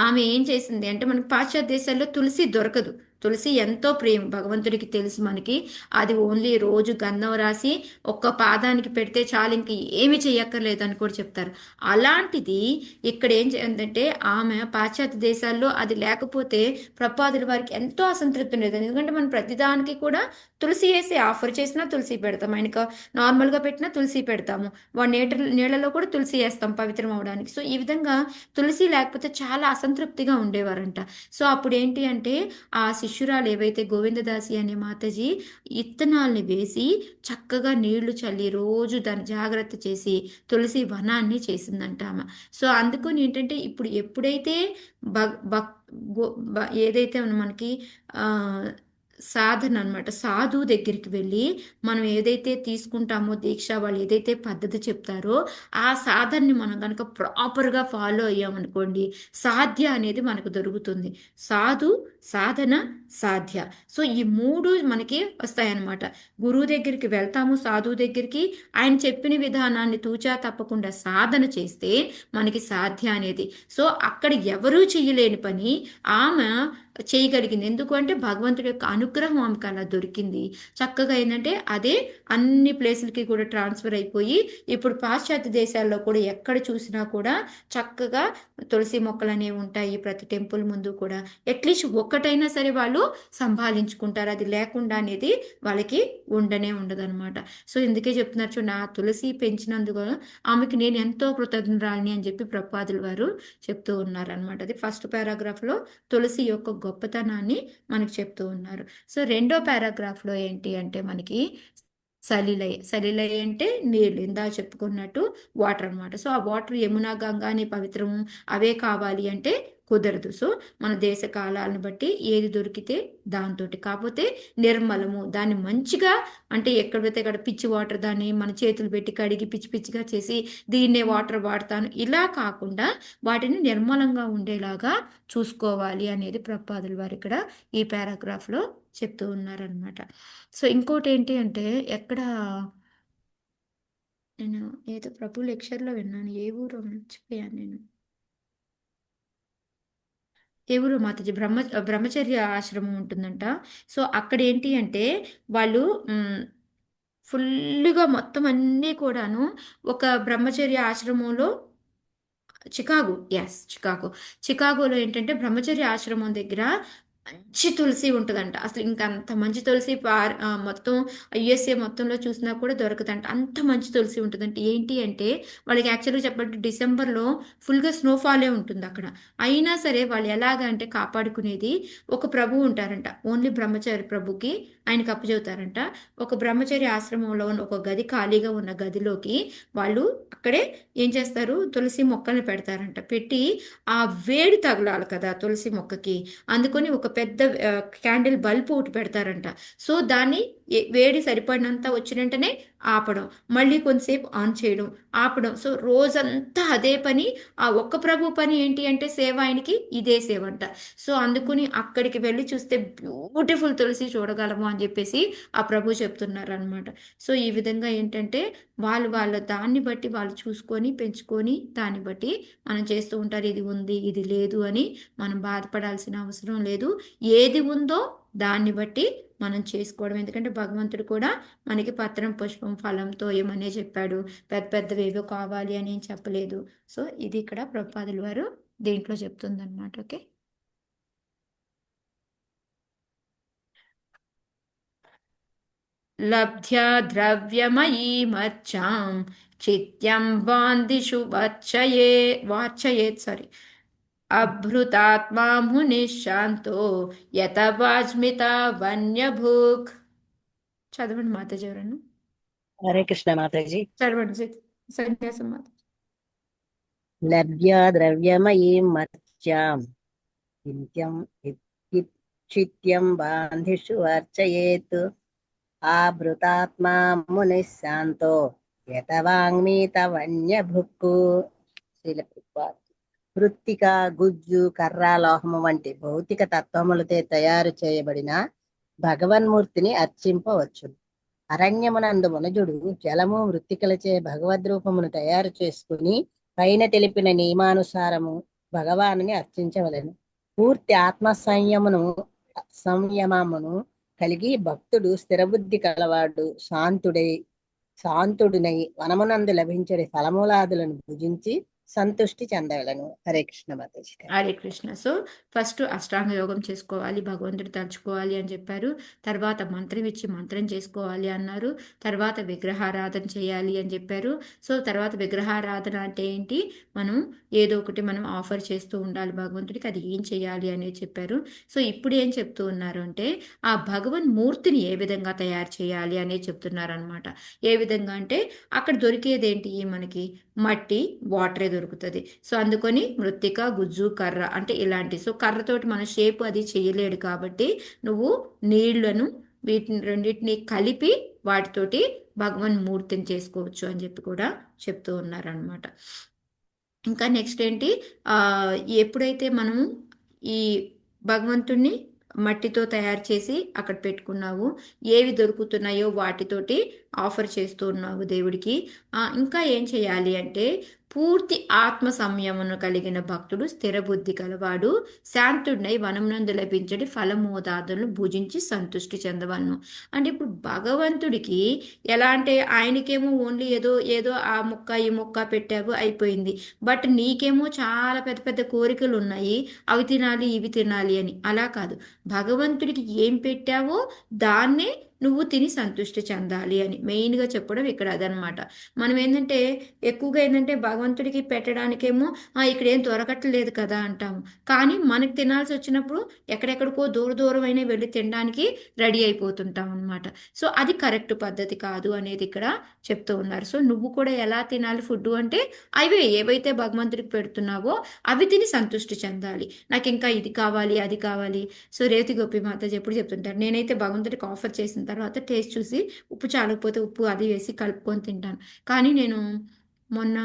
ఆమె ఏం చేసింది అంటే మనకి పాశ్చాత్య దేశాల్లో తులసి దొరకదు. తులసి ఎంతో ప్రేమ భగవంతుడికి తెలుసు మనకి. అది ఓన్లీ రోజు గంధం రాసి ఒక్క పాదానికి పెడితే చాలు, ఇంక ఏమి చెయ్యక్కర్లేదు అని కూడా చెప్తారు. అలాంటిది ఇక్కడ ఏం చేయందంటే ఆమె పాశ్చాత్య దేశాల్లో అది లేకపోతే ప్రపాదుల వారికి ఎంతో అసంతృప్తి ఉండేది. ఎందుకంటే మనం ప్రతిదానికి కూడా తులసి వేసి ఆఫర్ చేసినా తులసి పెడతాం, ఆయనకు నార్మల్గా పెట్టినా తులసి పెడతాము, నీళ్ళలో కూడా తులసి వేస్తాం పవిత్రం అవడానికి. సో ఈ విధంగా తులసి లేకపోతే చాలా అసంతృప్తిగా ఉండేవారంట. సో అప్పుడు ఏంటి అంటే ఆ శిష్యురాలు ఏవైతే గోవిందదాసి అనే మాతాజీ ఇత్తనాల్ని వేసి చక్కగా నీళ్లు చల్లి రోజు దాన్ని జాగ్రత్త చేసి తులసి వనాన్ని చేసిందంట ఆమె. సో అందుకని ఏంటంటే ఇప్పుడు ఎప్పుడైతే ఏదైతే మనకి సాధన అనమాట, సాధువు దగ్గరికి వెళ్ళి మనం ఏదైతే తీసుకుంటామో దీక్ష, వాళ్ళు ఏదైతే పద్ధతి చెప్తారో ఆ సాధనని మనం కనుక ప్రాపర్గా ఫాలో అయ్యామనుకోండి సాధ్య అనేది మనకు దొరుకుతుంది. సాధు, సాధన, సాధ్య. సో ఈ 3 మనకి వస్తాయన్నమాట. గురువు దగ్గరికి వెళ్తాము, సాధువు దగ్గరికి, ఆయన చెప్పిన విధానాన్ని తూచా తప్పకుండా సాధన చేస్తే మనకి సాధ్య అనేది. సో అక్కడ ఎవరూ చేయలేని పని ఆమె చేయగలిగింది. ఎందుకు అంటే భగవంతుడి యొక్క అనుగ్రహం ఆమెకు అలా దొరికింది. చక్కగా ఏంటంటే అదే అన్ని ప్లేసులకి కూడా ట్రాన్స్ఫర్ అయిపోయి ఇప్పుడు పాశ్చాత్య దేశాల్లో కూడా ఎక్కడ చూసినా కూడా చక్కగా తులసి మొక్కలు అనేవి ఉంటాయి ప్రతి టెంపుల్ ముందు కూడా. అట్లీస్ట్ ఒక్కటైనా సరే వాళ్ళు సంభాలించుకుంటారు, అది లేకుండా అనేది వాళ్ళకి ఉండనే ఉండదన్నమాట. సో ఇందుకే చెప్తున్నారు చూడండి, ఆ తులసి పెంచినందుకు ఆమెకి నేను ఎంతో కృతజ్ఞరాలని అని చెప్పి ప్రపాదులు వారు చెప్తూ ఉన్నారనమాట. అది ఫస్ట్ పారాగ్రాఫ్లో తులసి యొక్క గొప్పతనాన్ని మనకి చెప్తూ ఉన్నారు. సో రెండో పారాగ్రాఫ్లో ఏంటి అంటే మనకి సలిలయ. సలిలయ అంటే నీళ్ళు, ఇందా చెప్పుకున్నట్టు వాటర్ అనమాట. సో ఆ వాటర్ యమునా, గంగా అనే పవిత్రము అవే కావాలి అంటే కుదరదు. సో మన దేశ కాలాలను బట్టి ఏది దొరికితే దాంతో, కాకపోతే నిర్మలము, దాన్ని మంచిగా అంటే ఎక్కడైతే అక్కడ పిచ్చి వాటర్ దాన్ని మన చేతులు పెట్టి కడిగి పిచ్చి పిచ్చిగా చేసి దీన్నే వాటర్ వాడతాను ఇలా కాకుండా వాటిని నిర్మలంగా ఉండేలాగా చూసుకోవాలి అనేది ప్రపాదుల వారు ఇక్కడ ఈ పారాగ్రాఫ్లో చెప్తూ ఉన్నారనమాట. సో ఇంకోటి ఏంటి అంటే ఎక్కడ నేను ఏదో ప్రభు లెక్చర్లో విన్నాను, ఏ ఊరో మర్చిపోయాను నేను, ఏ ఊరు మాతాజీ బ్రహ్మచర్య ఆశ్రమం ఉంటుందంట. సో అక్కడ ఏంటి అంటే వాళ్ళు ఫుల్గా మొత్తం అన్నీ కూడాను ఒక బ్రహ్మచర్య ఆశ్రమంలో చికాగోలో ఏంటంటే బ్రహ్మచర్య ఆశ్రమం దగ్గర మంచి తులసి ఉంటుందంట. అసలు ఇంకా అంత మంచి తులసి మొత్తం యుఎస్ఏ మొత్తంలో చూసినా కూడా దొరకదంట, అంత మంచి తులసి ఉంటుందంట. ఏంటి అంటే వాళ్ళకి యాక్చువల్గా చెప్పండి డిసెంబర్లో ఫుల్గా స్నోఫాలే ఉంటుంది అక్కడ. అయినా సరే వాళ్ళు ఎలాగ అంటే కాపాడుకునేది ఒక ప్రభు ఉంటారంట, ఓన్లీ బ్రహ్మచారి ప్రభుకి ఆయనకు అప్పచెబుతారంట. ఒక బ్రహ్మచర్య ఆశ్రమంలో ఉన్న ఒక గది ఖాళీగా ఉన్న గదిలోకి వాళ్ళు అక్కడే ఏం చేస్తారు, తులసి మొక్కల్ని పెడతారంట. పెట్టి ఆ వేడి తగలాలి కదా తులసి మొక్కకి, అందుకని ఒక పెద్ద క్యాండిల్ బల్బ్ ఒకటి పెడతారంట. సో దాన్ని వేడి సరిపడినంత వచ్చిన వెంటనే ఆపడం, మళ్ళీ కొంతసేపు ఆన్ చేయడం, ఆపడం. సో రోజంతా అదే పని. ఆ ఒక్క ప్రభు పని ఏంటి అంటే సేవ, ఆయనకి ఇదే సేవ అంట. సో అందుకుని అక్కడికి వెళ్ళి చూస్తే బ్యూటిఫుల్ తులసి చూడగలము అని చెప్పేసి ఆ ప్రభు చెప్తున్నారు అనమాట. సో ఈ విధంగా ఏంటంటే వాళ్ళ దాన్ని బట్టి వాళ్ళు చూసుకొని పెంచుకొని దాన్ని బట్టి మనం చేస్తూ ఉంటారు. ఇది ఉంది ఇది లేదు అని మనం బాధపడాల్సిన అవసరం లేదు. ఏది ఉందో దాన్ని బట్టి మనం చేసుకోవడం. ఎందుకంటే భగవంతుడు కూడా మనకి పత్రం పుష్పం ఫలంతో ఏమనే చెప్పాడు, పెద్ద పెద్దవి ఏవో కావాలి అని ఏం చెప్పలేదు. సో ఇది ఇక్కడ ప్రభుపాదుల వారు దీంట్లో చెప్తుందన్నమాట. ఓకే. లబ్ధ్యా ద్రవ్యమయీమర్చాం చిత్యం బాందిషు వార్చయేత్ అభృతాత్మా మునిశాంతో యత వాజ్మిత వన్యభూక్. చదవండి మాతాజీ ఎవరన్నా హరే కృష్ణ మాతాజీ. చదవండి సన్యాసం మాత. లభ్యా ద్రవ్యమయీం మర్త్యాం చిత్యం బాంధిషు అర్చయేత్ ఆభృతాత్మా మునిః శాంతో యతవాంగ్మీత వన్యభుక్కు. శ్రీల ప్రభుపాద. మృత్తిక, గుజ్జు, కర్ర, లోహము వంటి భౌతిక తత్వములతో తయారు చేయబడిన భగవన్మూర్తిని అర్చింపవచ్చు. అరణ్యమునందు వనజుడు జలము మృత్తికలచే భగవద్రూపమును తయారు చేసుకుని పైన తెలిపిన నియమానుసారము భగవానుని అర్చించవలెను. పూర్తి ఆత్మ సంయమమును కలిగి భక్తుడు స్థిరబుద్ధి కలవాడు శాంతుడునై వనమునందు లభించే ఫలమూలాదులను భుజించి సంతుష్టి చెందగలను. హరే కృష్ణ మాతాజీ. హరే కృష్ణ. సో ఫస్ట్ అష్టాంగ యోగం చేసుకోవాలి, భగవంతుడు తలుచుకోవాలి అని చెప్పారు. తర్వాత మంత్రం ఇచ్చి మంత్రం చేసుకోవాలి అన్నారు. తర్వాత విగ్రహారాధన చేయాలి అని చెప్పారు. సో తర్వాత విగ్రహారాధన అంటే ఏంటి, మనం ఏదో ఒకటి మనం ఆఫర్ చేస్తూ ఉండాలి భగవంతుడికి, అది ఏం చేయాలి అనేది చెప్పారు. సో ఇప్పుడు ఏం చెప్తూ ఉన్నారు అంటే ఆ భగవన్ మూర్తిని ఏ విధంగా తయారు చేయాలి అనేది చెప్తున్నారు అనమాట. ఏ విధంగా అంటే అక్కడ దొరికేది ఏంటి, మనకి మట్టి, వాటరే దొరుకుతుంది. సో అందుకని మృత్తిక, గుజ్జు, కర్ర అంటే ఇలాంటి. సో కర్రతోటి మన షేప్ అది చేయలేడు కాబట్టి నువ్వు నీళ్లను వీటిని రెండింటిని కలిపి వాటితోటి భగవన్ మూర్తిని చేసుకోవచ్చు అని చెప్పి కూడా చెప్తూ ఉన్నారనమాట. ఇంకా నెక్స్ట్ ఏంటి, ఎప్పుడైతే మనము ఈ భగవంతుణ్ణి మట్టితో తయారు చేసి అక్కడ పెట్టుకున్నావు, ఏవి దొరుకుతున్నాయో వాటితోటి ఆఫర్ చేస్తూ ఉన్నావు దేవుడికి. ఇంకా ఏం చేయాలి అంటే పూర్తి ఆత్మ సంయమను కలిగిన భక్తుడు స్థిర బుద్ధి కలవాడు శాంతుడినై వనమునందు లభించడి ఫలమోదాదులను భుజించి సంతుష్టి చెందవలను. అంటే ఇప్పుడు భగవంతుడికి ఎలా అంటే ఆయనకేమో ఓన్లీ ఏదో ఏదో ఆ మొక్క ఈ మొక్క పెట్టావు అయిపోయింది. బట్ నీకేమో చాలా పెద్ద పెద్ద కోరికలు ఉన్నాయి, అవి తినాలి ఇవి తినాలి అని. అలా కాదు, భగవంతుడికి ఏం పెట్టావో దాన్నే నువ్వు తిని సంతృష్టి చెందాలి అని మెయిన్గా చెప్పడం ఇక్కడ అదనమాట. మనం ఏంటంటే ఎక్కువగా ఏంటంటే భగవంతుడికి పెట్టడానికేమో ఇక్కడ ఏం దొరకట్లేదు కదా అంటాము, కానీ మనకు తినాల్సి వచ్చినప్పుడు ఎక్కడెక్కడికో దూరమైన వెళ్ళి తినడానికి రెడీ అయిపోతుంటాం అనమాట. సో అది కరెక్ట్ పద్ధతి కాదు అనేది ఇక్కడ చెప్తూ ఉన్నారు. సో నువ్వు కూడా ఎలా తినాలి ఫుడ్ అంటే అవే ఏవైతే భగవంతుడికి పెడుతున్నావో అవి తిని సంతృష్టి చెందాలి. నాకు ఇంకా ఇది కావాలి అది కావాలి. సో రేవతి గోపి మాతాజీ ఎప్పుడు చెప్తుంటారు, నేనైతే భగవంతుడికి ఆఫర్ చేసిన తర్వాత టేస్ట్ చూసి ఉప్పు చాలకపోతే ఉప్పు అది వేసి కలుపుకొని తింటాను. కానీ నేను మొన్న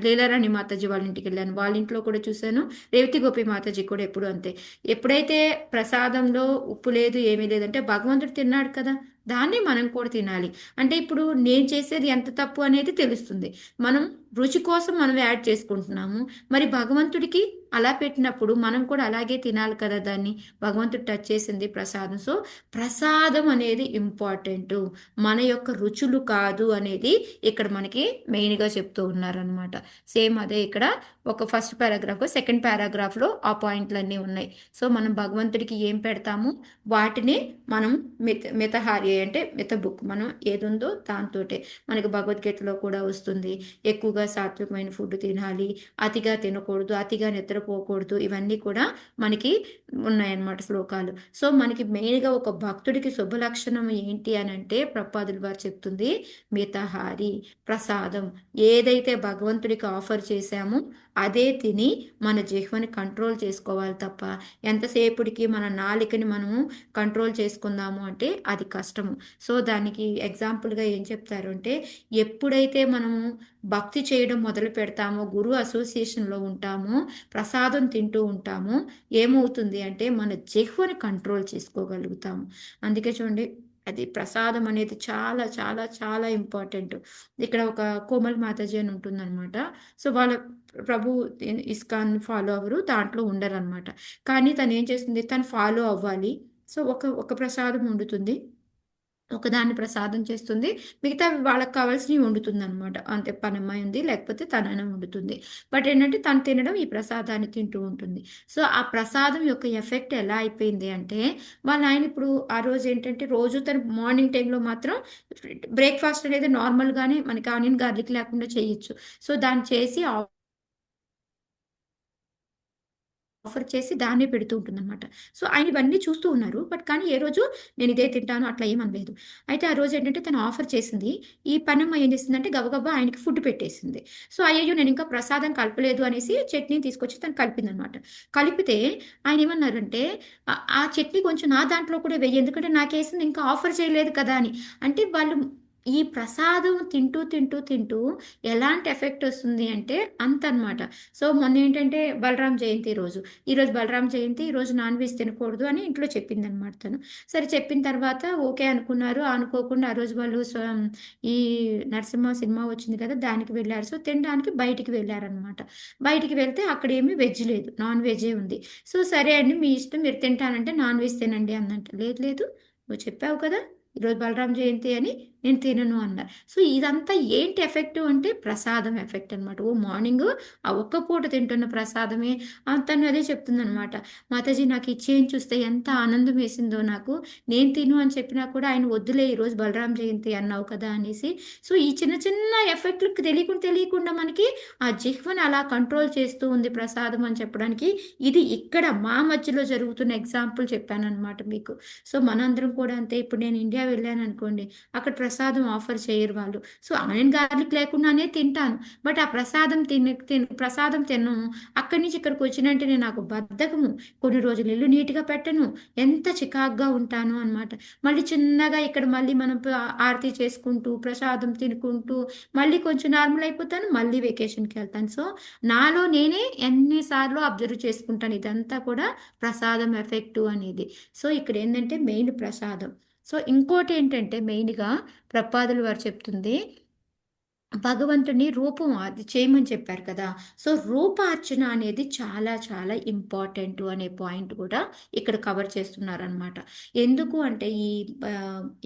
లీలారాణి మాతాజీ వాళ్ళ ఇంటికి వెళ్ళాను, వాళ్ళ ఇంట్లో కూడా చూశాను. రేవతి గోపి మాతాజీ కూడా ఎప్పుడు అంతే. ఎప్పుడైతే ప్రసాదంలో ఉప్పు లేదు ఏమీ లేదంటే భగవంతుడు తిన్నాడు కదా, దాన్ని మనం కూడా తినాలి. అంటే ఇప్పుడు నేను చేసేది ఎంత తప్పు అనేది తెలుస్తుంది. మనం రుచి కోసం మనం యాడ్ చేసుకుంటున్నాము, మరి భగవంతుడికి అలా పెట్టినప్పుడు మనం కూడా అలాగే తినాలి కదా దాన్ని. భగవంతుడు టచ్ చేసింది ప్రసాదం. సో ప్రసాదం అనేది ఇంపార్టెంట్, మన యొక్క రుచులు కాదు అనేది ఇక్కడ మనకి మెయిన్గా చెప్తూ ఉన్నారనమాట. సేమ్ అదే ఇక్కడ ఒక ఫస్ట్ పారాగ్రాఫ్ సెకండ్ పారాగ్రాఫ్లో ఆ పాయింట్లన్నీ ఉన్నాయి. సో మనం భగవంతుడికి ఏం పెడతాము వాటిని మనం మితహారి అంటే మిత బుక్ మనం ఏది ఉందో దాంతోటే. మనకి భగవద్గీతలో కూడా వస్తుంది, ఎక్కువగా సాత్వికమైన ఫుడ్ తినాలి, అతిగా తినకూడదు, అతిగా నిద్రపోకూడదు, ఇవన్నీ కూడా మనకి ఉన్నాయన్నమాట శ్లోకాలు. సో మనకి మెయిన్గా ఒక భక్తుడికి శుభ లక్షణం ఏంటి అని అంటే ప్రభుపాదుల వారు చెప్తుంది మితహారి, ప్రసాదం. ఏదైతే భగవంతుడికి ఆఫర్ చేశామో అదే తిని మన జిహ్వని కంట్రోల్ చేసుకోవాలి తప్ప ఎంతసేపటికి మన నాలికని మనము కంట్రోల్ చేసుకుందాము అంటే అది కష్టము. సో దానికి ఎగ్జాంపుల్గా ఏం చెప్తారు అంటే ఎప్పుడైతే మనము భక్తి చేయడం మొదలు పెడతామో, గురు అసోసియేషన్లో ఉంటామో, ప్రసాదం తింటూ ఉంటామో ఏమవుతుంది అంటే మన జిహ్వని కంట్రోల్ చేసుకోగలుగుతాము. అందుకే చూడండి అది ప్రసాదం అనేది చాలా చాలా చాలా ఇంపార్టెంట్. ఇక్కడ ఒక కోమల్ మాతాజీ అని ఉంటుందన్నమాట. సో వాళ్ళ ప్రభు ఇస్కాన్ ఫాలో అవ్వరు, దాంట్లో ఉండరనమాట. కానీ తను ఏం చేస్తుంది, తను ఫాలో అవ్వాలి. సో ఒక ప్రసాదం వండుతుంది, ఒకదాన్ని ప్రసాదం చేస్తుంది, మిగతా వాళ్ళకి కావాల్సినవి వండుతుంది అనమాట. అంతే, పనమ్మాయి ఉంది, లేకపోతే తనైనా వండుతుంది. బట్ ఏంటంటే తను తినడం ఈ ప్రసాదాన్ని తింటూ ఉంటుంది. సో ఆ ప్రసాదం యొక్క ఎఫెక్ట్ ఎలా అయిపోయింది అంటే, వాళ్ళ ఆయన ఇప్పుడు ఆ రోజు ఏంటంటే రోజు తను మార్నింగ్ టైంలో మాత్రం బ్రేక్ఫాస్ట్ అనేది నార్మల్గానే మనకి ఆనియన్ గార్లిక్ లేకుండా చేయొచ్చు. సో దాన్ని చేసి ఆఫర్ చేసి దాన్నే పెడుతూ ఉంటుందన్నమాట. సో ఆయన ఇవన్నీ చూస్తూ ఉన్నారు. బట్ కానీ ఏ రోజు నేను ఇదే తింటాను అట్లా ఏమనలేదు. అయితే ఆ రోజు ఏంటంటే తను ఆఫర్ చేసింది. ఈ పనమ్మ ఏం చేసిందంటే గబగబా ఆయనకి ఫుడ్ పెట్టేసింది. సో అయ్యో నేను ఇంకా ప్రసాదం కలపలేదు అనేసి చట్నీ తీసుకొచ్చి తను కలిపిందనమాట. కలిపితే ఆయన ఏమన్నారంటే ఆ చట్నీ కొంచెం నా దాంట్లో కూడా వెయ్యి, ఎందుకంటే నాకేసింది ఇంకా ఆఫర్ చేయలేదు కదా అని. అంటే వాళ్ళు ఈ ప్రసాదం తింటూ తింటూ తింటూ ఎలాంటి ఎఫెక్ట్ వస్తుంది అంటే అంత అనమాట. సో మొన్న ఏంటంటే బలరాం జయంతి రోజు, ఈరోజు బలరాం జయంతి, ఈరోజు నాన్ వెజ్ తినకూడదు అని ఇంట్లో చెప్పింది అనమాట తను. సరే చెప్పిన తర్వాత ఓకే అనుకున్నారు. అనుకోకుండా ఆ రోజు వాళ్ళు ఈ నరసింహ సినిమా వచ్చింది కదా, దానికి వెళ్ళారు. సో తినడానికి బయటికి వెళ్ళారనమాట. బయటికి వెళ్తే అక్కడ ఏమీ వెజ్ లేదు, నాన్ వెజే ఉంది. సో సరే అండి మీ ఇష్టం, మీరు తింటానంటే నాన్ వెజ్ తినండి అందంట. లేదు లేదు, నువ్వు చెప్పావు కదా ఈరోజు బలరాం జయంతి అని, నేను తినను అన్నారు. సో ఇదంతా ఏంటి ఎఫెక్ట్ అంటే ప్రసాదం ఎఫెక్ట్ అనమాట. ఓ మార్నింగ్ ఆ ఒక్క పూట తింటున్న ప్రసాదమే. తను అదే చెప్తుందనమాట, మాతాజీ నాకు ఈ చేంజ్ చూస్తే ఎంత ఆనందం వేసిందో నాకు, నేను తిను అని చెప్పినా కూడా ఆయన వద్దులే ఈరోజు బలరాం జయంతి అన్నావు కదా అనేసి. సో ఈ చిన్న చిన్న ఎఫెక్ట్లు తెలియకుండా మనకి ఆ జిహ్వని అలా కంట్రోల్ చేస్తూ ఉంది ప్రసాదం అని చెప్పడానికి ఇది ఇక్కడ మా మధ్యలో జరుగుతున్న ఎగ్జాంపుల్ చెప్పాను అనమాట మీకు. సో మనందరం కూడా అంతే. ఇప్పుడు నేను ఇండియా వెళ్ళాను అనుకోండి, అక్కడ ప్రసాదం ఆఫర్ చేయరు వాళ్ళు. సో ఆనియన్ గార్లిక్ లేకుండానే తింటాను. బట్ ఆ ప్రసాదం ప్రసాదం తినను. అక్కడి నుంచి ఇక్కడికి వచ్చినంటే నాకు బద్ధకము. కొన్ని రోజులు ఇల్లు నీట్గా పెట్టను, ఎంత చికాగ్గా ఉంటాను అనమాట. మళ్ళీ చిన్నగా ఇక్కడ మళ్ళీ మనం ఆరతి చేసుకుంటూ ప్రసాదం తినుకుంటూ మళ్ళీ కొంచెం నార్మల్ అయిపోతాను, మళ్ళీ వెకేషన్కి వెళ్తాను. సో నాలో నేనే ఎన్నిసార్లు అబ్జర్వ్ చేసుకుంటాను ఇదంతా కూడా ప్రసాదం ఎఫెక్టు అనేది. సో ఇక్కడ ఏంటంటే మెయిన్ ప్రసాదం. సో ఇంకోటి ఏంటంటే మెయిన్గా ప్రపాదులు వారు చెప్తుంది, భగవంతుని రూపం అది చేయమని చెప్పారు కదా. సో రూపార్చన అనేది చాలా చాలా ఇంపార్టెంట్ అనే పాయింట్ కూడా ఇక్కడ కవర్ చేస్తున్నారనమాట. ఎందుకు అంటే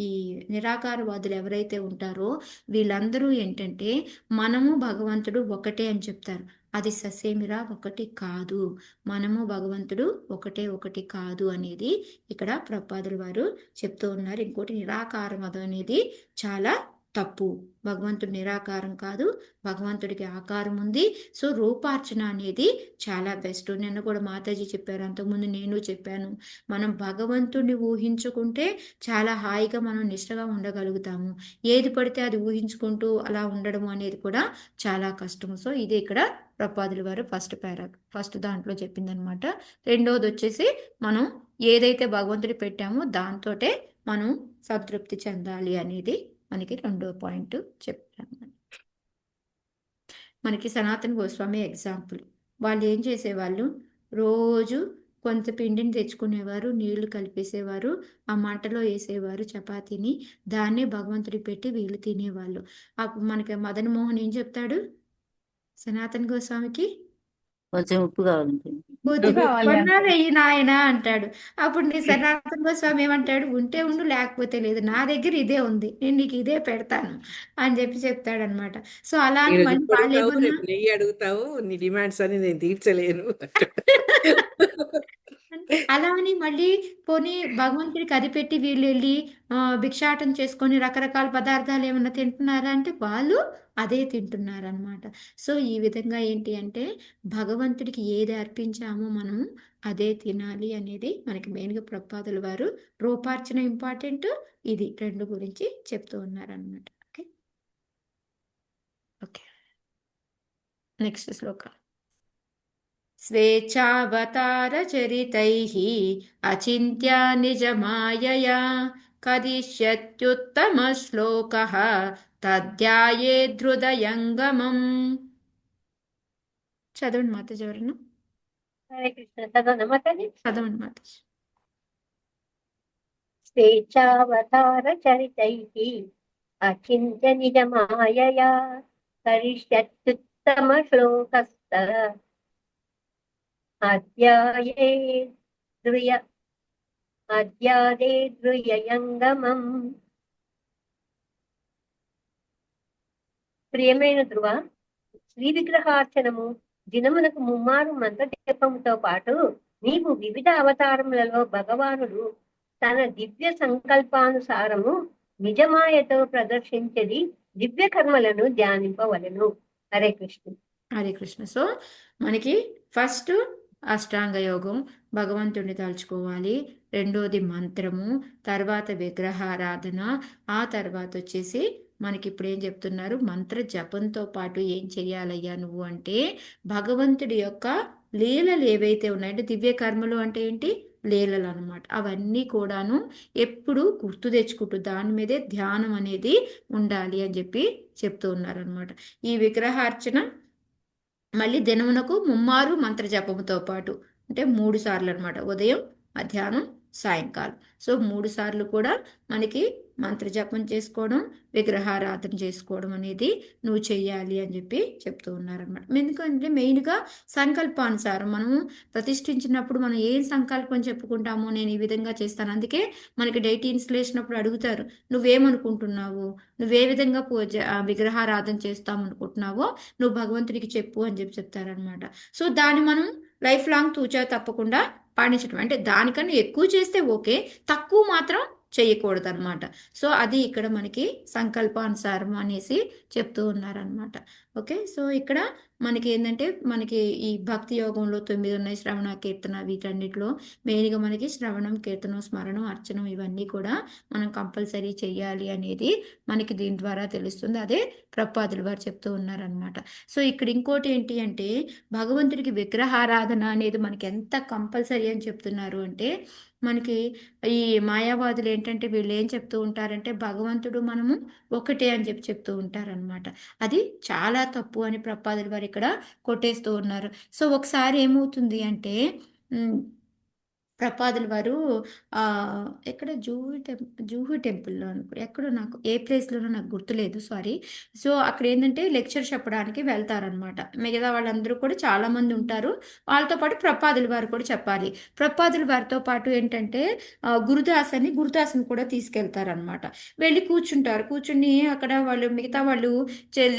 ఈ నిరాకారవాదులు ఎవరైతే ఉంటారో వీళ్ళందరూ ఏంటంటే మనము భగవంతుడు ఒకటే అని చెప్తారు. అది ససేమిరా ఒకటి కాదు, మనము భగవంతుడు ఒకటి కాదు అనేది ఇక్కడ ప్రపాదుల వారు చెప్తూ ఉన్నారు. ఇంకోటి నిరాకారవాదం అనేది చాలా తప్పు. భగవంతుడు నిరాకారం కాదు, భగవంతుడికి ఆకారం ఉంది. సో రూపార్చన అనేది చాలా బెస్ట్. నిన్న కూడా మాతాజీ చెప్పారు, అంతకుముందు నేను చెప్పాను, మనం భగవంతుడిని ఊహించుకుంటే చాలా హాయిగా మనం నిష్టగా ఉండగలుగుతాము. ఏది పడితే అది ఊహించుకుంటూ అలా ఉండడం అనేది కూడా చాలా కష్టము. సో ఇది ఇక్కడ ప్రపాదుల వారు ఫస్ట్ దాంట్లో చెప్పిందనమాట. రెండోది వచ్చేసి మనం ఏదైతే భగవంతుడి పెట్టామో దాంతోటే మనం సంతృప్తి చెందాలి అనేది మనకి రెండో పాయింట్ చెప్పారు. మనకి సనాతన గోస్వామి ఎగ్జాంపుల్. వాళ్ళు ఏం చేసేవాళ్ళు, రోజు కొంత పిండిని తెచ్చుకునేవారు, నీళ్లు కలిపేసేవారు, ఆ మంటలో వేసేవారు చపాతీని, దాన్నే భగవంతుడికి పెట్టి వీళ్ళు తినేవాళ్ళు. అప్పుడు మనకి మదన్ మోహన్ ఏం చెప్తాడు సనాతన గోస్వామికి, కొంచెం ఉప్పు కావాలంటుంది. కొద్దిగా కావాలి ఉప్పన్నా అంటాడు. వెయ్యి నాయనా అంటాడు. అప్పుడు నీ సనాతన గోస్వామి ఏమంటాడు, ఉంటే ఉండు లేకపోతే లేదు, నా దగ్గర ఇదే ఉంది, నేను నీకు ఇదే పెడతాను అని చెప్తాడనమాట. సో అలా అని ఈరోజు మళ్ళీ ఉప్పు వాళ్ళు అడుగుతావు, ఏమన్నా రేపు నెయ్యి అడుగుతావు, నీ డిమాండ్స్ అని నేను తీర్చలేను అంటాడు. అలా అని మళ్ళీ పోనీ భగవంతుడికి అది పెట్టి వీళ్ళు వెళ్ళి భిక్షాటన చేసుకొని రకరకాల పదార్థాలు ఏమన్నా తింటున్నారా అంటే వాళ్ళు అదే తింటున్నారనమాట. సో ఈ విధంగా ఏంటి అంటే భగవంతుడికి ఏది అర్పించామో మనం అదే తినాలి అనేది మనకి మెయిన్గా ప్రపాదుల వారు రూపార్చన ఇంపార్టెంట్, ఇది రెండు గురించి చెప్తూ ఉన్నారనమాట. ఓకే ఓకే, నెక్స్ట్ శ్లోక. స్వేచ్ఛావతారచరితైః అచింత్య నిజమాయయా కరిష్యత్యుత్తమశ్లోకః తద్ధ్యాయేదృదయంగమం. చదవండి మాతాజీ ఎవరన్నా, హరే కృష్ణ. తదనమతని చదవండి మాతాజీ. స్వేచ్ఛావతార చరితైః అచింత్య నిజమాయయా కరిష్యత్యుత్తమ శ్లోకస్త అధ్యాయేద్రుయయంగమం. ప్రియమైన ధ్రువ, శ్రీ విగ్రహార్చనము దినమునకు ముమ్మారు మంత్ర జపముతో పాటు నీవు వివిధ అవతారములలో భగవానుడు తన దివ్య సంకల్పానుసారము నిజమాయతో ప్రదర్శించేది దివ్య కర్మలను ధ్యానింపవలెను. హరే కృష్ణ. హరే కృష్ణ. సో మనకి ఫస్ట్ అష్టాంగ యోగం, భగవంతుడిని తలుచుకోవాలి. రెండోది మంత్రము, తర్వాత విగ్రహారాధన, ఆ తర్వాత వచ్చేసి మనకి ఇప్పుడు ఏం చెప్తున్నారు, మంత్ర జపంతో పాటు ఏం చెయ్యాలయ్యా నువ్వు అంటే భగవంతుడి యొక్క లీలలు ఏవైతే ఉన్నాయంటే, దివ్య కర్మలు అంటే ఏంటి, లీలలు అనమాట. అవన్నీ కూడాను ఎప్పుడు గుర్తు తెచ్చుకుంటూ దాని మీదే ధ్యానం అనేది ఉండాలి అని చెప్పి చెప్తూ ఉన్నారనమాట. ఈ విగ్రహార్చన మళ్ళీ దినమునకు ముమ్మారు మంత్ర జపముతో పాటు, అంటే 3 సార్లు అనమాట, ఉదయం, మధ్యాహ్నం, సాయంకాలం. సో 3 సార్లు కూడా మనకి మంత్ర జపం చేసుకోవడం, విగ్రహారాధన చేసుకోవడం అనేది నువ్వు చెయ్యాలి అని చెప్పి చెప్తూ ఉన్నారనమాట. ఎందుకంటే మెయిన్గా సంకల్పానుసారం మనము ప్రతిష్ఠించినప్పుడు మనం ఏం సంకల్పం చెప్పుకుంటామో, నేను ఈ విధంగా చేస్తాను. అందుకే మనకి డైట్ ఇన్స్టలేషన్ అడుగుతారు, నువ్వేమనుకుంటున్నావు, నువ్వే విధంగా విగ్రహారాధన చేస్తామనుకుంటున్నావో నువ్వు భగవంతుడికి చెప్పు అని చెప్పి చెప్తారనమాట. సో దాన్ని మనం లైఫ్ లాంగ్ తూచా తప్పకుండా పాటించడం. అంటే దానికన్నా ఎక్కువ చేస్తే ఓకే, తక్కువ మాత్రం చేయకూడదు అనమాట. సో అది ఇక్కడ మనకి సంకల్పానుసారం అనేసి చెప్తూ ఉన్నారనమాట. ఓకే, సో ఇక్కడ మనకి ఏంటంటే మనకి ఈ భక్తి యోగంలో 9 ఉన్నాయి, శ్రవణ, కీర్తన, వీటన్నిటిలో మెయిన్గా మనకి శ్రవణం, కీర్తనం, స్మరణం, అర్చనం ఇవన్నీ కూడా మనం కంపల్సరీ చెయ్యాలి అనేది మనకి దీని ద్వారా తెలుస్తుంది. అదే ప్రభుపాదులు వారు చెప్తూ ఉన్నారనమాట. సో ఇక్కడ ఇంకోటి ఏంటి అంటే భగవంతుడికి విగ్రహారాధన అనేది మనకి ఎంత కంపల్సరీ అని చెప్తున్నారు అంటే, మనకి ఈ మాయావాదులు ఏంటంటే వీళ్ళు ఏం చెప్తూ ఉంటారంటే భగవంతుడు మనము ఒకటే అని చెప్పి చెప్తూ ఉంటారనమాట. అది చాలా తప్పు అని ప్రభుపాదులు వారు ఇక్కడ కొట్టేస్తూ ఉన్నారు. సో ఒకసారి ఏమవుతుంది అంటే ప్రభుపాదులు వారు ఎక్కడ జూహు టెంపుల్లో ఎక్కడో, నాకు ఏ ప్లేస్లోనో నాకు గుర్తులేదు, సారీ. సో అక్కడ ఏంటంటే లెక్చర్ చెప్పడానికి వెళ్తారనమాట. మిగతా వాళ్ళందరూ కూడా చాలామంది ఉంటారు, వాళ్ళతో పాటు ప్రభుపాదులు వారు కూడా చెప్పాలి. ప్రభుపాదులు వారితో పాటు ఏంటంటే గురుదాసని కూడా తీసుకెళ్తారనమాట. వెళ్ళి కూర్చుని అక్కడ వాళ్ళు మిగతా వాళ్ళు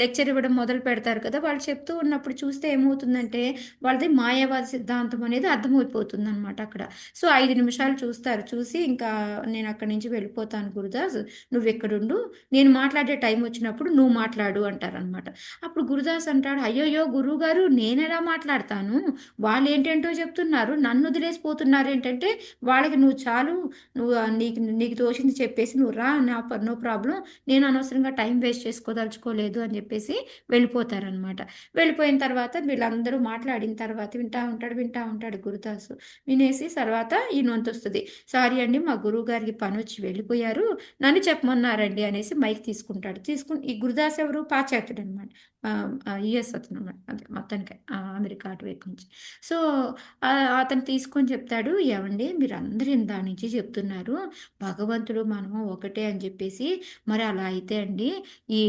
లెక్చర్ ఇవ్వడం మొదలు పెడతారు కదా, వాళ్ళు చెప్తూ ఉన్నప్పుడు చూస్తే ఏమవుతుందంటే వాళ్ళది మాయావాద సిద్ధాంతం అనేది అర్థమైపోతుంది అనమాట అక్కడ. సో 5 నిమిషాలు చూస్తారు, చూసి ఇంకా నేను అక్కడి నుంచి వెళ్ళిపోతాను గురుదాస్, నువ్వు ఎక్కడుండు, నేను మాట్లాడే టైం వచ్చినప్పుడు నువ్వు మాట్లాడు అంటారనమాట. అప్పుడు గురుదాస్ అంటాడు, అయ్యోయ్యో గురువు గారు, నేను ఎలా మాట్లాడతాను, వాళ్ళు ఏంటంటో చెప్తున్నారు, నన్ను వదిలేసిపోతున్నారు ఏంటంటే, వాళ్ళకి నువ్వు చాలు, నువ్వు నీకు తోచింది చెప్పేసి నువ్వు రా, నో ప్రాబ్లం, నేను అనవసరంగా టైం వేస్ట్ చేసుకోదలుచుకోలేదు అని చెప్పేసి వెళ్ళిపోతారనమాట. వెళ్ళిపోయిన తర్వాత వీళ్ళందరూ మాట్లాడిన తర్వాత వింటా ఉంటాడు గురుదాసు. వినేసి తర్వాత ఈ నొంతు వస్తుంది, సారీ అండి మా గురువు గారికి పని వచ్చి వెళ్ళిపోయారు, నన్ను చెప్పమన్నారండి అనేసి మైక్ తీసుకుంటాడు. ఈ గురుదాస్ ఎవరు, పాశ్చాత్యుడు అనమాట, యుఎస్ అతను అనమాట, అదే మొత్తానికి అమెరికా అటువైపు నుంచి. సో అతను తీసుకొని చెప్తాడు, ఏమండి మీరు అందరూ దాని నుంచి చెప్తున్నారు భగవంతుడు మనము ఒకటే అని చెప్పేసి, మరి అలా అయితే అండి ఈ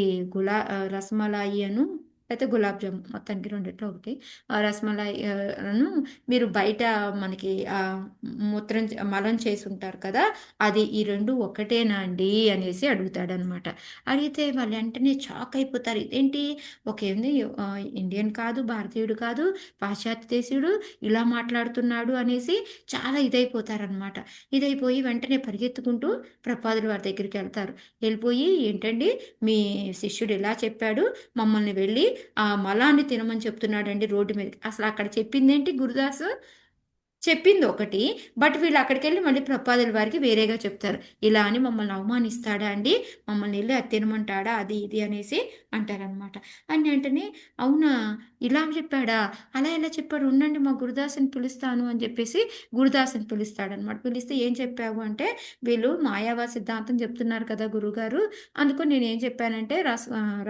రసమలాయి అను అయితే గులాబ్ జామ్ మొత్తానికి రెండిట్లో ఒకటి, రసమలాయిను మీరు బయట మనకి మలం చేసి ఉంటారు కదా, అది ఈ రెండు ఒకటేనా అండి అనేసి అడుగుతాడనమాట. అడిగితే వాళ్ళు వెంటనే షాక్ అయిపోతారు, ఇదేంటి ఒకేంది ఇండియన్ కాదు, భారతీయుడు కాదు, పాశ్చాత్య దేశీయుడు ఇలా మాట్లాడుతున్నాడు అనేసి చాలా ఇదైపోతారనమాట. ఇదైపోయి వెంటనే పరిగెత్తుకుంటూ ప్రభుపాదుల వారి దగ్గరికి వెళ్తారు. వెళ్ళిపోయి, ఏంటండి మీ శిష్యుడు ఇలా చెప్పాడు, మమ్మల్ని వెళ్ళి ఆ మలాన్ని తినమని చెప్తున్నాడండి రోడ్డు మీద. అసలు అక్కడ చెప్పిందేంటి, గురుదాసు చెప్పింది ఒకటి, బట్ వీళ్ళు అక్కడికి వెళ్ళి మళ్ళీ ప్రభుపాదుల వారికి వేరేగా చెప్తారు. ఇలా అని మమ్మల్ని అవమానిస్తాడా అండి, మమ్మల్ని వెళ్ళి అది తినమంటాడా, అది ఇది అనేసి అంటారనమాట. అని వెంటనే, అవునా ఇలా చెప్పాడా, అలా ఎలా చెప్పాడు, ఉండండి మా గురుదాసుని పిలుస్తాను అని చెప్పేసి గురుదాసుని పిలుస్తాడనమాట. పిలిస్తే ఏం చెప్పావు అంటే, వీళ్ళు మాయావా సిద్ధాంతం చెప్తున్నారు కదా గురుగారు, అందుకని నేను ఏం చెప్పానంటే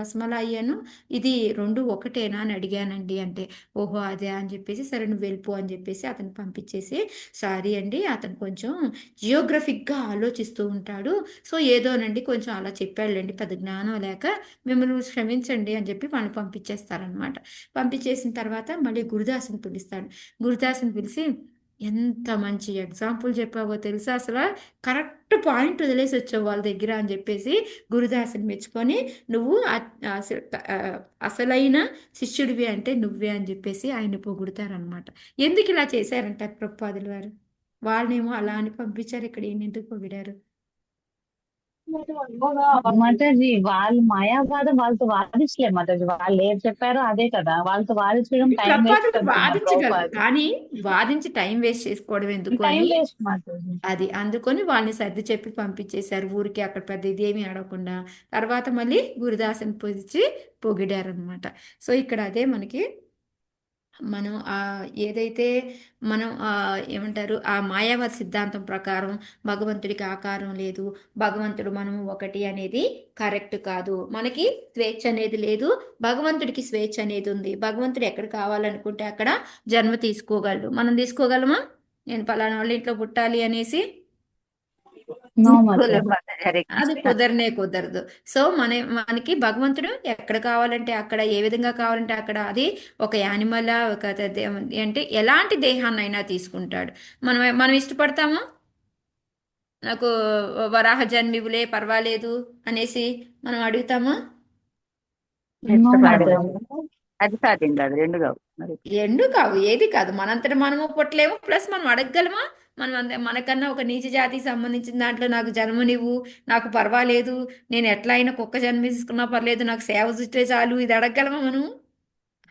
రసమలాయిను ఇది రెండు ఒకటేనా అని అడిగానండి అంటే, ఓహో అదే అని చెప్పేసి, సరే నువ్వు వెళ్ళిపో అని చెప్పేసి అతను పంపించేసి, సారీ అండి అతను కొంచెం జియోగ్రఫిక్గా ఆలోచిస్తూ ఉంటాడు, సో ఏదోనండి కొంచెం అలా చెప్పాడులేండి, పెద్ద జ్ఞానం లేక మిమ్మల్ని క్షమించండి అని చెప్పి వాళ్ళని పంపించేస్తారనమాట. పంపించేసిన తర్వాత మళ్ళీ గురుదాసుని పిలుస్తాడు. గురుదాసుని పిలిచి, ఎంత మంచి ఎగ్జాంపుల్ చెప్పావో తెలుసా, అసలు కరెక్ట్ పాయింట్ వదిలేసి వచ్చావు వాళ్ళ దగ్గర అని చెప్పేసి గురుదాసుని మెచ్చుకొని, నువ్వు అసలైన శిష్యుడివి అంటే నువ్వే అని చెప్పేసి ఆయన పొగుడుతారనమాట. ఎందుకు ఇలా చేశారంట ప్రభుపాదులు వారు? వాళ్ళనేమో అలా అని పంపించారు, ఇక్కడ ఈయన ఎందుకు పొగిడారు? మాతాజీ వాళ్ళు మాయావాదం వాళ్ళతో వాదించలే మాతాజీ, వాళ్ళు ఏం చెప్పారో అదే కదా, వాళ్ళతో వాదించడం టైం వేస్ట్ ప్రభుపాదులు అవుతుంది వాదించగలరు, ప్రభుపాద, కానీ వాదించి టైం వేస్ట్ చేసుకోవడం ఎందుకు టైం అని వేస్ట్ మాతాజీ. అది అందుకొని వాళ్ళని సర్ది చెప్పి పంపించేశారు ఊరికి, అక్కడ పెద్ద ఇదేమీ అడగకుండా. తర్వాత మళ్ళీ గురుదాసుని పిలిచి పొగిడారనమాట. సో ఇక్కడ అదే మనకి మనం ఏదైతే మనం ఏమంటారు, ఆ మాయావాద సిద్ధాంతం ప్రకారం భగవంతుడికి ఆకారం లేదు, భగవంతుడు మనము ఒకటి అనేది కరెక్ట్ కాదు. మనకి స్వేచ్ఛ అనేది లేదు, భగవంతుడికి స్వేచ్ఛ అనేది ఉంది. భగవంతుడు ఎక్కడ కావాలనుకుంటే అక్కడ జన్మ తీసుకోగలడు. మనం తీసుకోగలమా? నేను పలానా వాళ్ళ ఇంట్లో పుట్టాలి అనేసి నో తీసుకోలేం మాతాజీ. మాతాజీ. హరే అది కృష్ణ. కుదరదు. సో మనకి భగవంతుడు ఎక్కడ కావాలంటే అక్కడ, ఏ విధంగా కావాలంటే అక్కడ, అది ఒక యానిమల్ ఒక అంటే ఎలాంటి దేహాన్నైనా తీసుకుంటాడు. మనం ఇష్టపడతామా? నాకు వరాహ జన్మివులే పర్వాలేదు అనేసి మనం అడుగుతామా? నో సాధ్యం కాదు. మాతాజీ. అది సాధ్యం కాదు, రెండు కావు మరి. ఎండు కావు, ఏది కాదు. మనంతట మనము పుట్టలేము, ప్లస్ మనం అడగగలమా? మనం మనకన్నా ఒక నీచ జాతికి సంబంధించిన దాంట్లో నాకు జన్మనివ్వు, నాకు పర్వాలేదు, నేను ఎట్లా అయినా కుక్క జన్మ తీసుకున్నా పర్లేదు, నాకు సేవ చూస్తే చాలు, ఇది అడగగలమా మనం?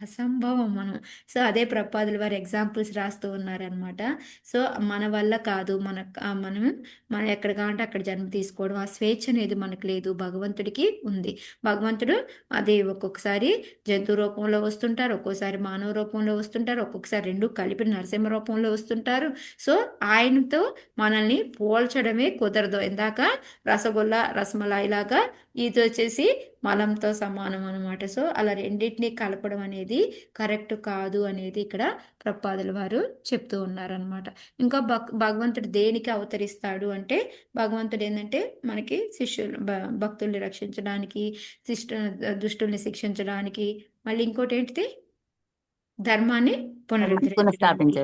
అసంభవం మనం. సో అదే ప్రభుపాదులు వారు ఎగ్జాంపుల్స్ రాస్తూ ఉన్నారనమాట. సో మన వల్ల కాదు, మనం ఎక్కడ కావాలంటే అక్కడ జన్మ తీసుకోవడం, ఆ స్వేచ్ఛ అనేది మనకు లేదు, భగవంతుడికి ఉంది. భగవంతుడు అది ఒక్కొక్కసారి జంతు రూపంలో వస్తుంటారు, ఒక్కోసారి మానవ రూపంలో వస్తుంటారు, ఒక్కొక్కసారి రెండు కలిపి నరసింహ రూపంలో వస్తుంటారు. సో ఆయనతో మనల్ని పోల్చడమే కుదరదు. ఇందాక రసగుల్లా రసమలాయి లాగా ఇది వచ్చేసి మలంతో సమానం అనమాట. సో అలా రెండింటినీ కలపడం అనేది కరెక్ట్ కాదు అనేది ఇక్కడ ప్రభుపాదుల వారు చెప్తూ ఉన్నారనమాట. ఇంకా భగవంతుడు దేనికి అవతరిస్తాడు అంటే, భగవంతుడు ఏంటంటే మనకి భక్తుల్ని రక్షించడానికి, దుష్టుల్ని శిక్షించడానికి, మళ్ళీ ఇంకోటి ఏంటిది, ధర్మాన్ని పునరుద్ధరించడానికి,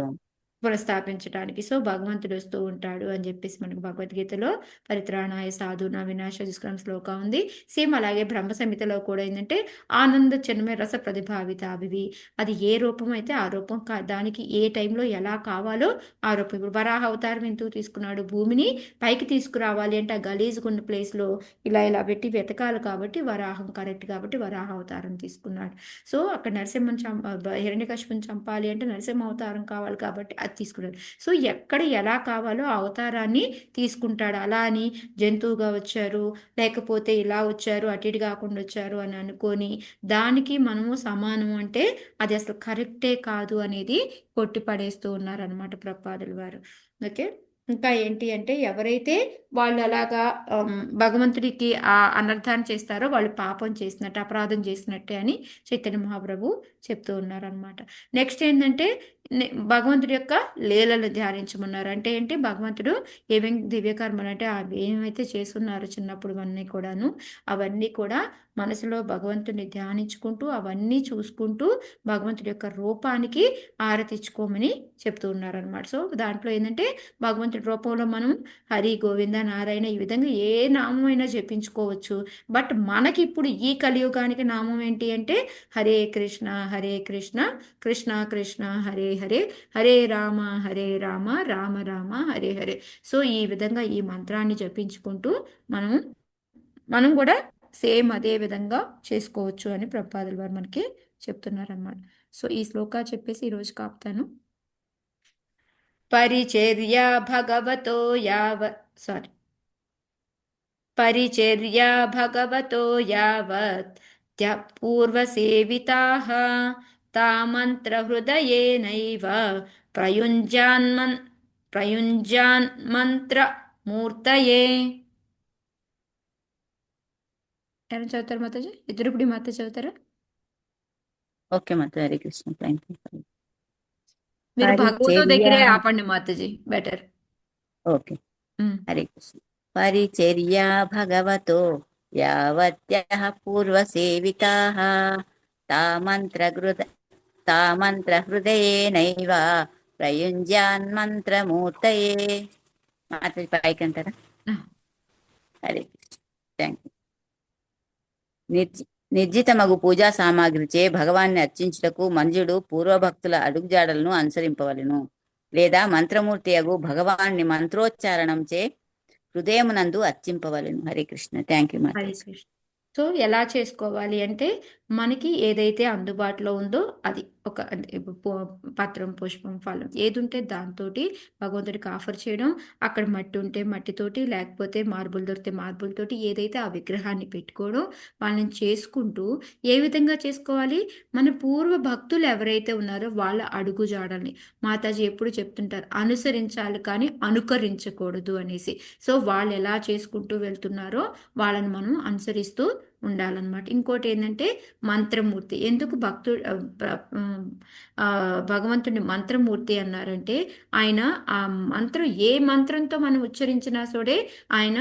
పునఃస్థాపించడానికి. సో భగవంతుడు వస్తూ ఉంటాడు అని చెప్పేసి మనకు భగవద్గీతలో పరిత్రాణాయ సాధునా వినాశ దుష్కరం శ్లోకం ఉంది. సేమ్ అలాగే బ్రహ్మ సంహితలో కూడా ఏంటంటే ఆనంద చిన్మయ రస ప్రతిభావితాభివి, అది ఏ రూపం అయితే ఆ రూపం, దానికి ఏ టైంలో ఎలా కావాలో ఆ రూపం. ఇప్పుడు వరాహ అవతారం ఎందుకు తీసుకున్నాడు? భూమిని పైకి తీసుకురావాలి అంటే ఆ గలీజ్గున్న ప్లేస్లో ఇలా పెట్టి వెతకాలి కాబట్టి వరాహం కరెక్ట్ కాబట్టి వరాహ అవతారం తీసుకున్నాడు. సో అక్కడ నరసింహం హిరణ్యకశిపుని చంపాలి అంటే నరసింహ అవతారం కావాలి కాబట్టి అది తీసుకున్నాడు. సో ఎక్కడ ఎలా కావాలో ఆ అవతారాన్ని తీసుకుంటాడు. అలా అని జంతువుగా వచ్చారు, లేకపోతే ఇలా వచ్చారు, అటు ఇటు కాకుండా వచ్చారు అని అనుకొని దానికి మనము సమానం అంటే అది అసలు కరెక్టే కాదు అనేది కొట్టి పడేస్తూ ఉన్నారనమాట ప్రభుపాదుల వారు. ఓకే, ఇంకా ఏంటి అంటే ఎవరైతే వాళ్ళు అలాగా భగవంతుడికి ఆ అనర్థాన్ని చేస్తారో వాళ్ళు పాపం చేసినట్టు, అపరాధం చేసినట్టే అని చైతన్య మహాప్రభు చెప్తూ ఉన్నారనమాట. నెక్స్ట్ ఏంటంటే భగవంతుడి యొక్క లీలలు ధ్యానించమన్నారు. అంటే ఏంటి, భగవంతుడు ఏమేమి దివ్యకర్మలు అంటే ఏమైతే చేస్తున్నారో చిన్నప్పుడు అవన్నీ కూడా మనసులో భగవంతుడిని ధ్యానించుకుంటూ అవన్నీ చూసుకుంటూ భగవంతుడి యొక్క రూపానికి ఆరతిచ్చుకోమని చెప్తూ ఉన్నారనమాట. సో దాంట్లో ఏంటంటే భగవంతుడి రూపంలో మనం హరి గోవింద నారాయణ ఈ విధంగా ఏ నామం అయినా జపించుకోవచ్చు. బట్ మనకి ఇప్పుడు ఈ కలియుగానికి నామం ఏంటి అంటే హరే కృష్ణ కృష్ణ కృష్ణ హరే హరే, హరే రామ రామ రామ హరే హరే. సో ఈ విధంగా ఈ మంత్రాన్ని జపించుకుంటూ మనం కూడా సేమ్ అదే విధంగా చేసుకోవచ్చు అని ప్రభుపాదుల వారు మనకి చెప్తున్నారన్నమాట. సో ఈ శ్లోకా చెప్పేసి ఈరోజు కాపుతాను. పరిచర్య భగవతో యావత్ పూర్వసేవితాః తామంత్రహృదయేనైవ ప్రయుంజాన్మంత్ర మూర్తయే. ఎవరు చదువుతారు మాతాజీ? ఇద్దరుపుడి మాత చదువుతారా? Okay Mata, Hare Krishna. Thank you. మీరు భగవతో దగ్గరే పరిచర్య. ఆపండి మాతాజీ, బెటర్. ఓకే, హరే కృష్ణ. పరిచర్య భగవతో యావత్యః పూర్వసేవితాః తామంత్రహృదయేనైవ ప్రయుంజాన్మంత్రమూర్తయే. మాతాజీ పైకి అంటారా? ఆ, హరే థ్యాంక్ యూ. నిర్జితమగు పూజా సామాగ్రిచే భగవాన్ని అర్చించుటకు మంజుడు పూర్వభక్తుల అడుగుజాడలను అనుసరింపవలెను. లేదా మంత్రమూర్తి అగు భగవాన్ని మంత్రోచ్చారణంచే హృదయమునందు అర్చింపవలెను. హరే కృష్ణ. థ్యాంక్ యూ హరే మాతాజీ. కృష్ణ. సో ఎలా చేసుకోవాలి అంటే మనకి ఏదైతే అందుబాటులో ఉందో అది ఒక అంటే ఇప్పుడు పత్రం, పుష్పం, ఫలం ఏది ఉంటే దాంతో భగవంతుడికి ఆఫర్ చేయడం. అక్కడ మట్టి ఉంటే మట్టితోటి, లేకపోతే మార్బుల్ దొరికితే మార్బుల్ తోటి ఏదైతే ఆ విగ్రహాన్ని పెట్టుకోవడం, వాళ్ళని చేసుకుంటూ ఏ విధంగా చేసుకోవాలి? మన పూర్వ భక్తులు ఎవరైతే ఉన్నారో వాళ్ళ అడుగుజాడల్ని మాతాజీ ఎప్పుడు చెప్తుంటారు, అనుసరించాలి కానీ అనుకరించకూడదు అనేసి. సో వాళ్ళు ఎలా చేసుకుంటూ వెళ్తున్నారో వాళ్ళని మనం అనుసరిస్తూ ఉండాలన్నమాట. ఇంకోటి ఏంటంటే మంత్రమూర్తి. ఎందుకు భగవంతుడిని మంత్రమూర్తి అన్నారంటే ఆయన ఆ మంత్రం ఏ మంత్రంతో మనం ఉచ్చరించినా సరే ఆయన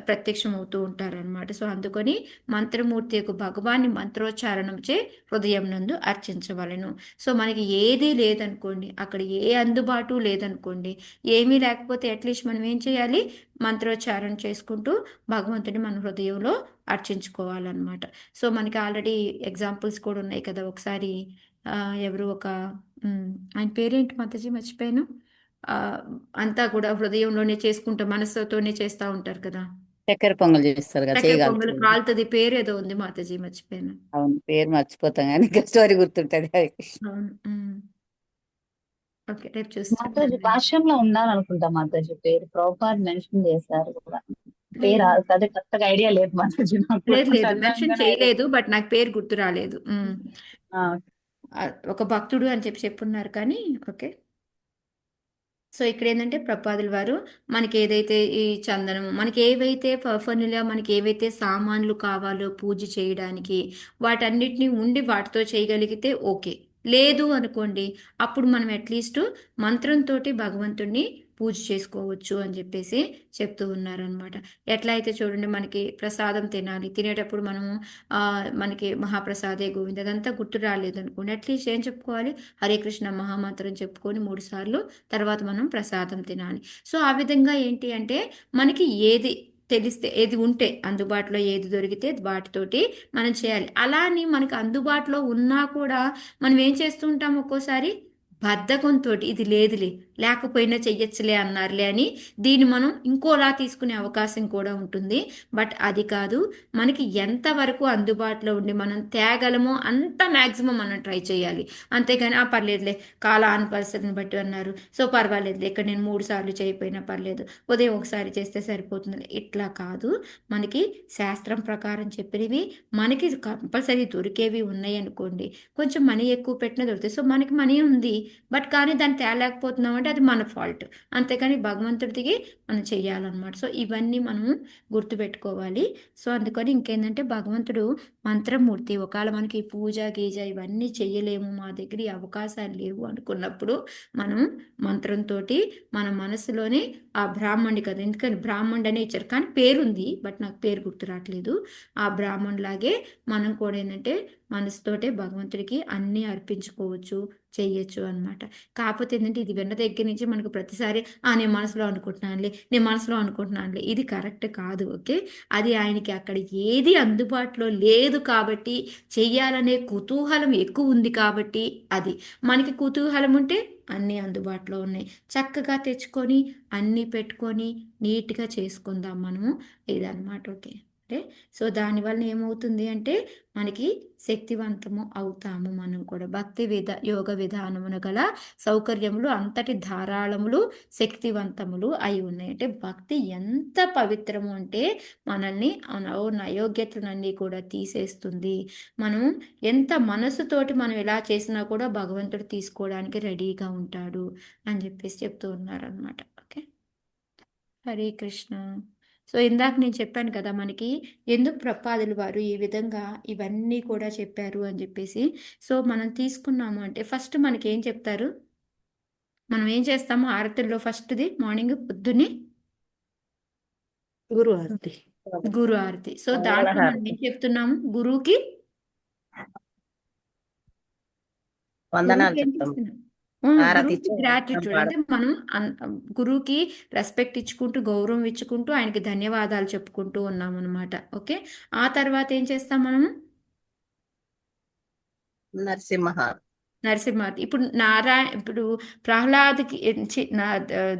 ప్రత్యక్షం అవుతూ ఉంటారనమాట. సో అందుకని మంత్రమూర్తి యొక్క భగవాన్ని మంత్రోచ్చారణంచే హృదయం నందు అర్చించవలెను. సో మనకి ఏదీ లేదనుకోండి, అక్కడ ఏ అందుబాటు లేదనుకోండి, ఏమీ లేకపోతే అట్లీస్ట్ మనం ఏం చేయాలి? మంత్రోచ్చారణ చేసుకుంటూ భగవంతుని మన హృదయంలో అర్చించుకోవాలన్నమాట. సో మనకి ఆల్రెడీ ఎగ్జాంపుల్స్ కూడా ఉన్నాయి కదా. ఒకసారి ఎవరు ఒక ఆయన పేరేంటి మాతాజీ మర్చిపోయాను. అంతా కూడా హృదయంలోనే చేసుకుంటూ మనసుతోనే చేస్తూ ఉంటారు కదా. చక్కెర పొంగల్ చేస్తారు కదా, చక్కెర పొంగల్ చేయగలుగుతుంది. కాలుతుంది, పేరు ఏదో ఉంది మాతాజీ మర్చిపోయాను. అవును, పేరు మర్చిపోతాం కానీ ఇంకా స్టోరీ గుర్తుంటది. హరే కృష్ణ. అవును. ఓకే, రేపు మాతాజీ చూస్తాను. భాష్యంలో ఉండాలనుకుంటా మాతాజీ పేరు. ప్రభుపాద్ మెన్షన్ చేశారు కూడా. పేరు అదే కరెక్ట్గా ఐడియా లేదు మాతాజీ నాకు. లేదు మెన్షన్ చేయలేదు, బట్ నాకు పేరు గుర్తు రాలేదు. ఒక భక్తుడు అని చెప్పున్నారు కానీ ఓకే. సో ఇక్కడ ఏంటంటే ప్రభుపాదుల వారు మనకి ఏదైతే ఈ చందనం, మనకి ఏవైతే ఫర్ఫర్నిలా మనకి ఏవైతే సామాన్లు కావాలో పూజ చేయడానికి, వాటన్నిటిని ఉండి వాటితో చేయగలిగితే ఓకే. లేదు అనుకోండి, అప్పుడు మనం అట్లీస్ట్ మంత్రంతో భగవంతుడిని పూజ చేసుకోవచ్చు అని చెప్పేసి చెప్తూ ఉన్నారనమాట. ఎట్లా అయితే చూడండి, మనకి ప్రసాదం తినాలి, తినేటప్పుడు మనము మనకి మహాప్రసాదే గోవింద అదంతా గుర్తు రాలేదు అనుకోండి, అట్లీస్ట్ ఏం చెప్పుకోవాలి? హరే కృష్ణ మహామంత్రం చెప్పుకొని 3 సార్లు తర్వాత మనం ప్రసాదం తినాలి. సో ఆ విధంగా ఏంటి అంటే మనకి ఏది తెలిస్తే, ఏది ఉంటే అందుబాటులో ఏది దొరికితే వాటితోటి మనం చేయాలి. అలా అని మనకు అందుబాటులో ఉన్నా కూడా మనం ఏం చేస్తూ ఉంటాం, ఒక్కోసారి బద్ధకంతో ఇది లేదులే, లేకపోయినా చెయ్యొచ్చులే అన్నారులే అని దీన్ని మనం ఇంకోలా తీసుకునే అవకాశం కూడా ఉంటుంది. బట్ అది కాదు, మనకి ఎంతవరకు అందుబాటులో ఉండి మనం తేగలమో అంత మ్యాక్సిమం మనం ట్రై చేయాలి. అంతేగాని పర్లేదులే కాలాను పరిస్థితిని బట్టి అన్నారు, సో పర్వాలేదులే ఇక్కడ నేను 3 సార్లు చేయకపోయినా పర్లేదు, ఉదయం ఒకసారి చేస్తే సరిపోతుంది, ఇట్లా కాదు. మనకి శాస్త్రం ప్రకారం చెప్పినవి మనకి కంపల్సరీ దొరికేవి ఉన్నాయి అనుకోండి, కొంచెం మనీ ఎక్కువ పెట్టినా దొరుకుతాయి. సో మనకి మనీ ఉంది, బట్ కానీ దాన్ని తేలేకపోతున్నాం అంటే అది మన ఫాల్ట్. అంతేకాని భగవంతుడికి మనం చెయ్యాలన్నమాట. సో ఇవన్నీ మనము గుర్తుపెట్టుకోవాలి. సో అందుకని ఇంకేంటంటే భగవంతుడు మంత్రమూర్తి. ఒకవేళ మనకి పూజ గీజ ఇవన్నీ చెయ్యలేము, మా దగ్గర ఈ అవకాశాలు లేవు అనుకున్నప్పుడు మనం మంత్రంతో మన మనసులోనే ఆ బ్రాహ్మణుడి కదా, ఎందుకని బ్రాహ్మణుడు అనే ఇచ్చారు కానీ పేరుంది, బట్ నాకు పేరు గుర్తు రావట్లేదు. ఆ బ్రాహ్మణులాగే మనం కూడా ఏంటంటే మనసుతోటే భగవంతుడికి అన్నీ అర్పించుకోవచ్చు, చెయ్యొచ్చు అనమాట. కాకపోతే ఏంటంటే ఇది విన్న దగ్గర నుంచి మనకు ప్రతిసారి నేను మనసులో అనుకుంటున్నానులే ఇది కరెక్ట్ కాదు. ఓకే, అది ఆయనకి అక్కడ ఏది అందుబాటులో లేదు కాబట్టి, చెయ్యాలనే కుతూహలం ఎక్కువ ఉంది కాబట్టి, అది మనకి కుతూహలం ఉంటే అన్నీ అందుబాటులో ఉన్నాయి, చక్కగా తెచ్చుకొని అన్నీ పెట్టుకొని నీట్గా చేసుకుందాం మనము ఇదన్నమాట. ఓకే, సో దానివల్ల ఏమవుతుంది అంటే మనకి శక్తివంతము అవుతాము. మనం కూడా భక్తి యోగ విధానమున గల సౌకర్యములు అంతటి ధారాళములు శక్తివంతములు అయి ఉన్నాయి. అంటే భక్తి ఎంత పవిత్రము అంటే మనల్ని అయోగ్యతలన్నీ కూడా తీసేస్తుంది. మనం ఎంత మనసుతోటి మనం ఎలా చేసినా కూడా భగవంతుడు తీసుకోవడానికి రెడీగా ఉంటాడు అని చెప్పేసి చెప్తూ ఉన్నారనమాట. ఓకే, హరే కృష్ణ. సో ఇందాక నేను చెప్పాను కదా, మనకి ఎందుకు ప్రభుపాదుల వారు ఈ విధంగా ఇవన్నీ కూడా చెప్పారు అని చెప్పేసి. సో మనం తీసుకున్నాము అంటే ఫస్ట్ మనకి ఏం చెప్తారు, మనం ఏం చేస్తాము ఆరతుల్లో ఫస్ట్ది మార్నింగ్ పొద్దున్నే గురు ఆరతి. గురు ఆరతి. సో దాంట్లో మనం ఏం చెప్తున్నాము, గురువుకి వందనాలు ఏం చెప్తాం. చేస్తున్నాం, హారతి గురువుకి ఇచ్చి గ్రాటిట్యూడ్ అంటే మనం గురువుకి రెస్పెక్ట్ ఇచ్చుకుంటూ గౌరవం ఇచ్చుకుంటూ ఆయనకి ధన్యవాదాలు చెప్పుకుంటూ ఉన్నాం అనమాట. ఓకే, ఆ తర్వాత ఏం చేస్తాం మనము? నరసింహ నరసింహార్తి. ఇప్పుడు ప్రహ్లాద్కి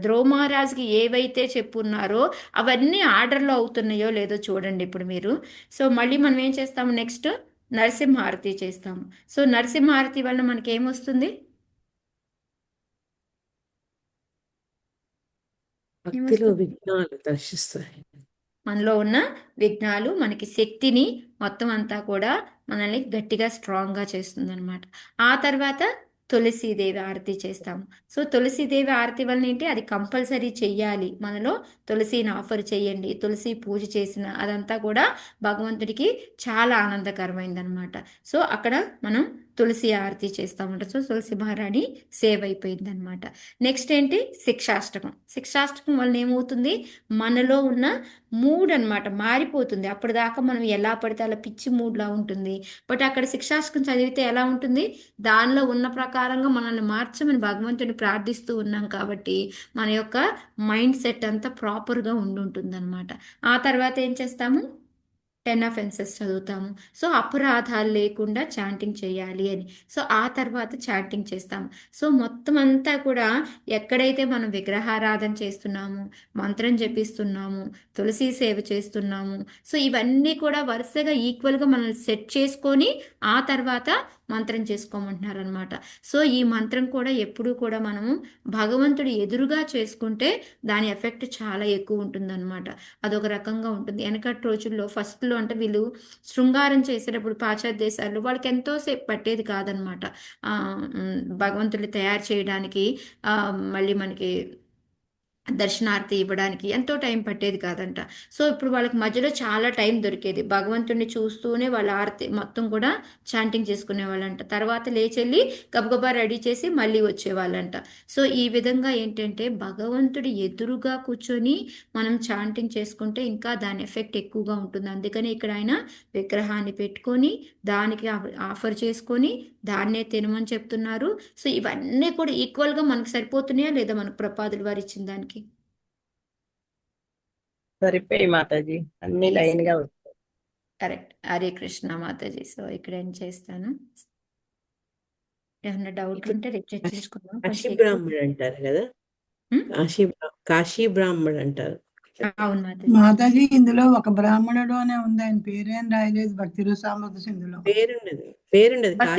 ధ్రువ మహారాజ్కి ఏవైతే చెప్పున్నారో అవన్నీ ఆర్డర్లో అవుతున్నాయో లేదో చూడండి ఇప్పుడు మీరు. సో మళ్ళీ మనం ఏం చేస్తాము? నెక్స్ట్ నరసింహారతి చేస్తాము. సో నరసింహారతి వల్ల మనకి ఏమొస్తుంది? భక్తిలో విఘ్నాలు దర్శిస్తాయి. మనలో ఉన్న విఘ్నాలు మనకి శక్తిని మొత్తం అంతా కూడా మనల్ని గట్టిగా స్ట్రాంగ్గా చేస్తుంది అనమాట. ఆ తర్వాత తులసీదేవి ఆరతి చేస్తాము. సో తులసీదేవి ఆరతి వలన ఏంటి, అది కంపల్సరీ చెయ్యాలి. మనలో తులసిని ఆఫర్ చేయండి, తులసి పూజ చేసిన అదంతా కూడా భగవంతుడికి చాలా ఆనందకరమైందనమాట. సో అక్కడ మనం తులసి ఆరతి చేస్తామంట. సో తులసి మహారాణి సేవ్ అయిపోయిందనమాట. నెక్స్ట్ ఏంటి? శిక్షాష్టకం. శిక్షాష్టకం వలన ఏమవుతుంది? మనలో ఉన్న మూడ్ అనమాట మారిపోతుంది. అప్పటిదాకా మనం ఎలా పడితే అలా పిచ్చి మూడ్లా ఉంటుంది. బట్ అక్కడ శిక్షాష్టకం చదివితే ఎలా ఉంటుంది? దానిలో ఉన్న ప్రకారంగా మనల్ని మార్చమని భగవంతుని ప్రార్థిస్తూ ఉన్నాం కాబట్టి మన యొక్క మైండ్ సెట్ అంతా ప్రాపర్గా ఉండుంటుంది అనమాట. ఆ తర్వాత ఏం చేస్తాము? 10 offenses చదువుతాము. సో అపరాధాలు లేకుండా చాంటింగ్ చేయాలి అని. సో ఆ తర్వాత చాంటింగ్ చేస్తాము. సో మొత్తం అంతా కూడా ఎక్కడైతే మనం విగ్రహారాధన చేస్తున్నాము, మంత్రం జపిస్తున్నాము, తులసి సేవ చేస్తున్నాము, సో ఇవన్నీ కూడా వరుసగా ఈక్వల్గా మనం సెట్ చేసుకొని ఆ తర్వాత మంత్రం చేసుకోమంటున్నారనమాట. సో ఈ మంత్రం కూడా ఎప్పుడూ కూడా మనము భగవంతుడు ఎదురుగా చేసుకుంటే దాని ఎఫెక్ట్ చాలా ఎక్కువ ఉంటుందన్నమాట. అదొక రకంగా ఉంటుంది. వెనకటి రోజుల్లో ఫస్ట్లో అంటే వీళ్ళు శృంగారం చేసేటప్పుడు పాశ్చాత్య దేశాల్లో వాళ్ళకి ఎంతోసేపు పట్టేది కాదనమాట. భగవంతుడిని తయారు చేయడానికి మళ్ళీ మనకి దర్శనార్థి ఇవ్వడానికి ఎంతో టైం పట్టేది కాదంట. సో ఇప్పుడు వాళ్ళకి మధ్యలో చాలా టైం దొరికేది. భగవంతుడిని చూస్తూనే వాళ్ళ ఆరతి మొత్తం కూడా చాంటింగ్ చేసుకునే వాళ్ళంట. తర్వాత లేచెళ్ళి గబగబా రెడీ చేసి మళ్ళీ వచ్చేవాళ్ళంట. సో ఈ విధంగా ఏంటంటే భగవంతుడి ఎదురుగా కూర్చొని మనం చాంటింగ్ చేసుకుంటే ఇంకా దాని ఎఫెక్ట్ ఎక్కువగా ఉంటుంది. అందుకని ఇక్కడ ఆయన విగ్రహాన్ని పెట్టుకొని దానికి ఆఫర్ చేసుకొని దాన్నే తినమని చెప్తున్నారు. సో ఇవన్నీ కూడా ఈక్వల్గా మనకు సరిపోతున్నాయా లేదా మనకు ప్రపాదులు వారు ఇచ్చిన దానికి? సరిపోయి మాతాజీ, అన్ని Yes. లైన్ గా వస్తాయి. కరెక్ట్. హరే కృష్ణ మాతాజీ. సో ఇక్కడ ఏం చేస్తాను, ఏమన్నా డౌట్లు ఇప్పుడు ఉంటే రేపు చర్చించుకుందాం. కాశీ కొంచెం ఎక్కువ బ్రాహ్మణుడు అంటారు కదా, కాశీ బ్రాహ్మణుడు అంటారు. అవును మాతాజీ. మాతాజీ ఇందులో ఒక బ్రాహ్మణుడు అనే ఉంది, ఆయన పేరేం రాయలేదు భక్తి రసామృత సింధులో. పేరుండదు భక్తి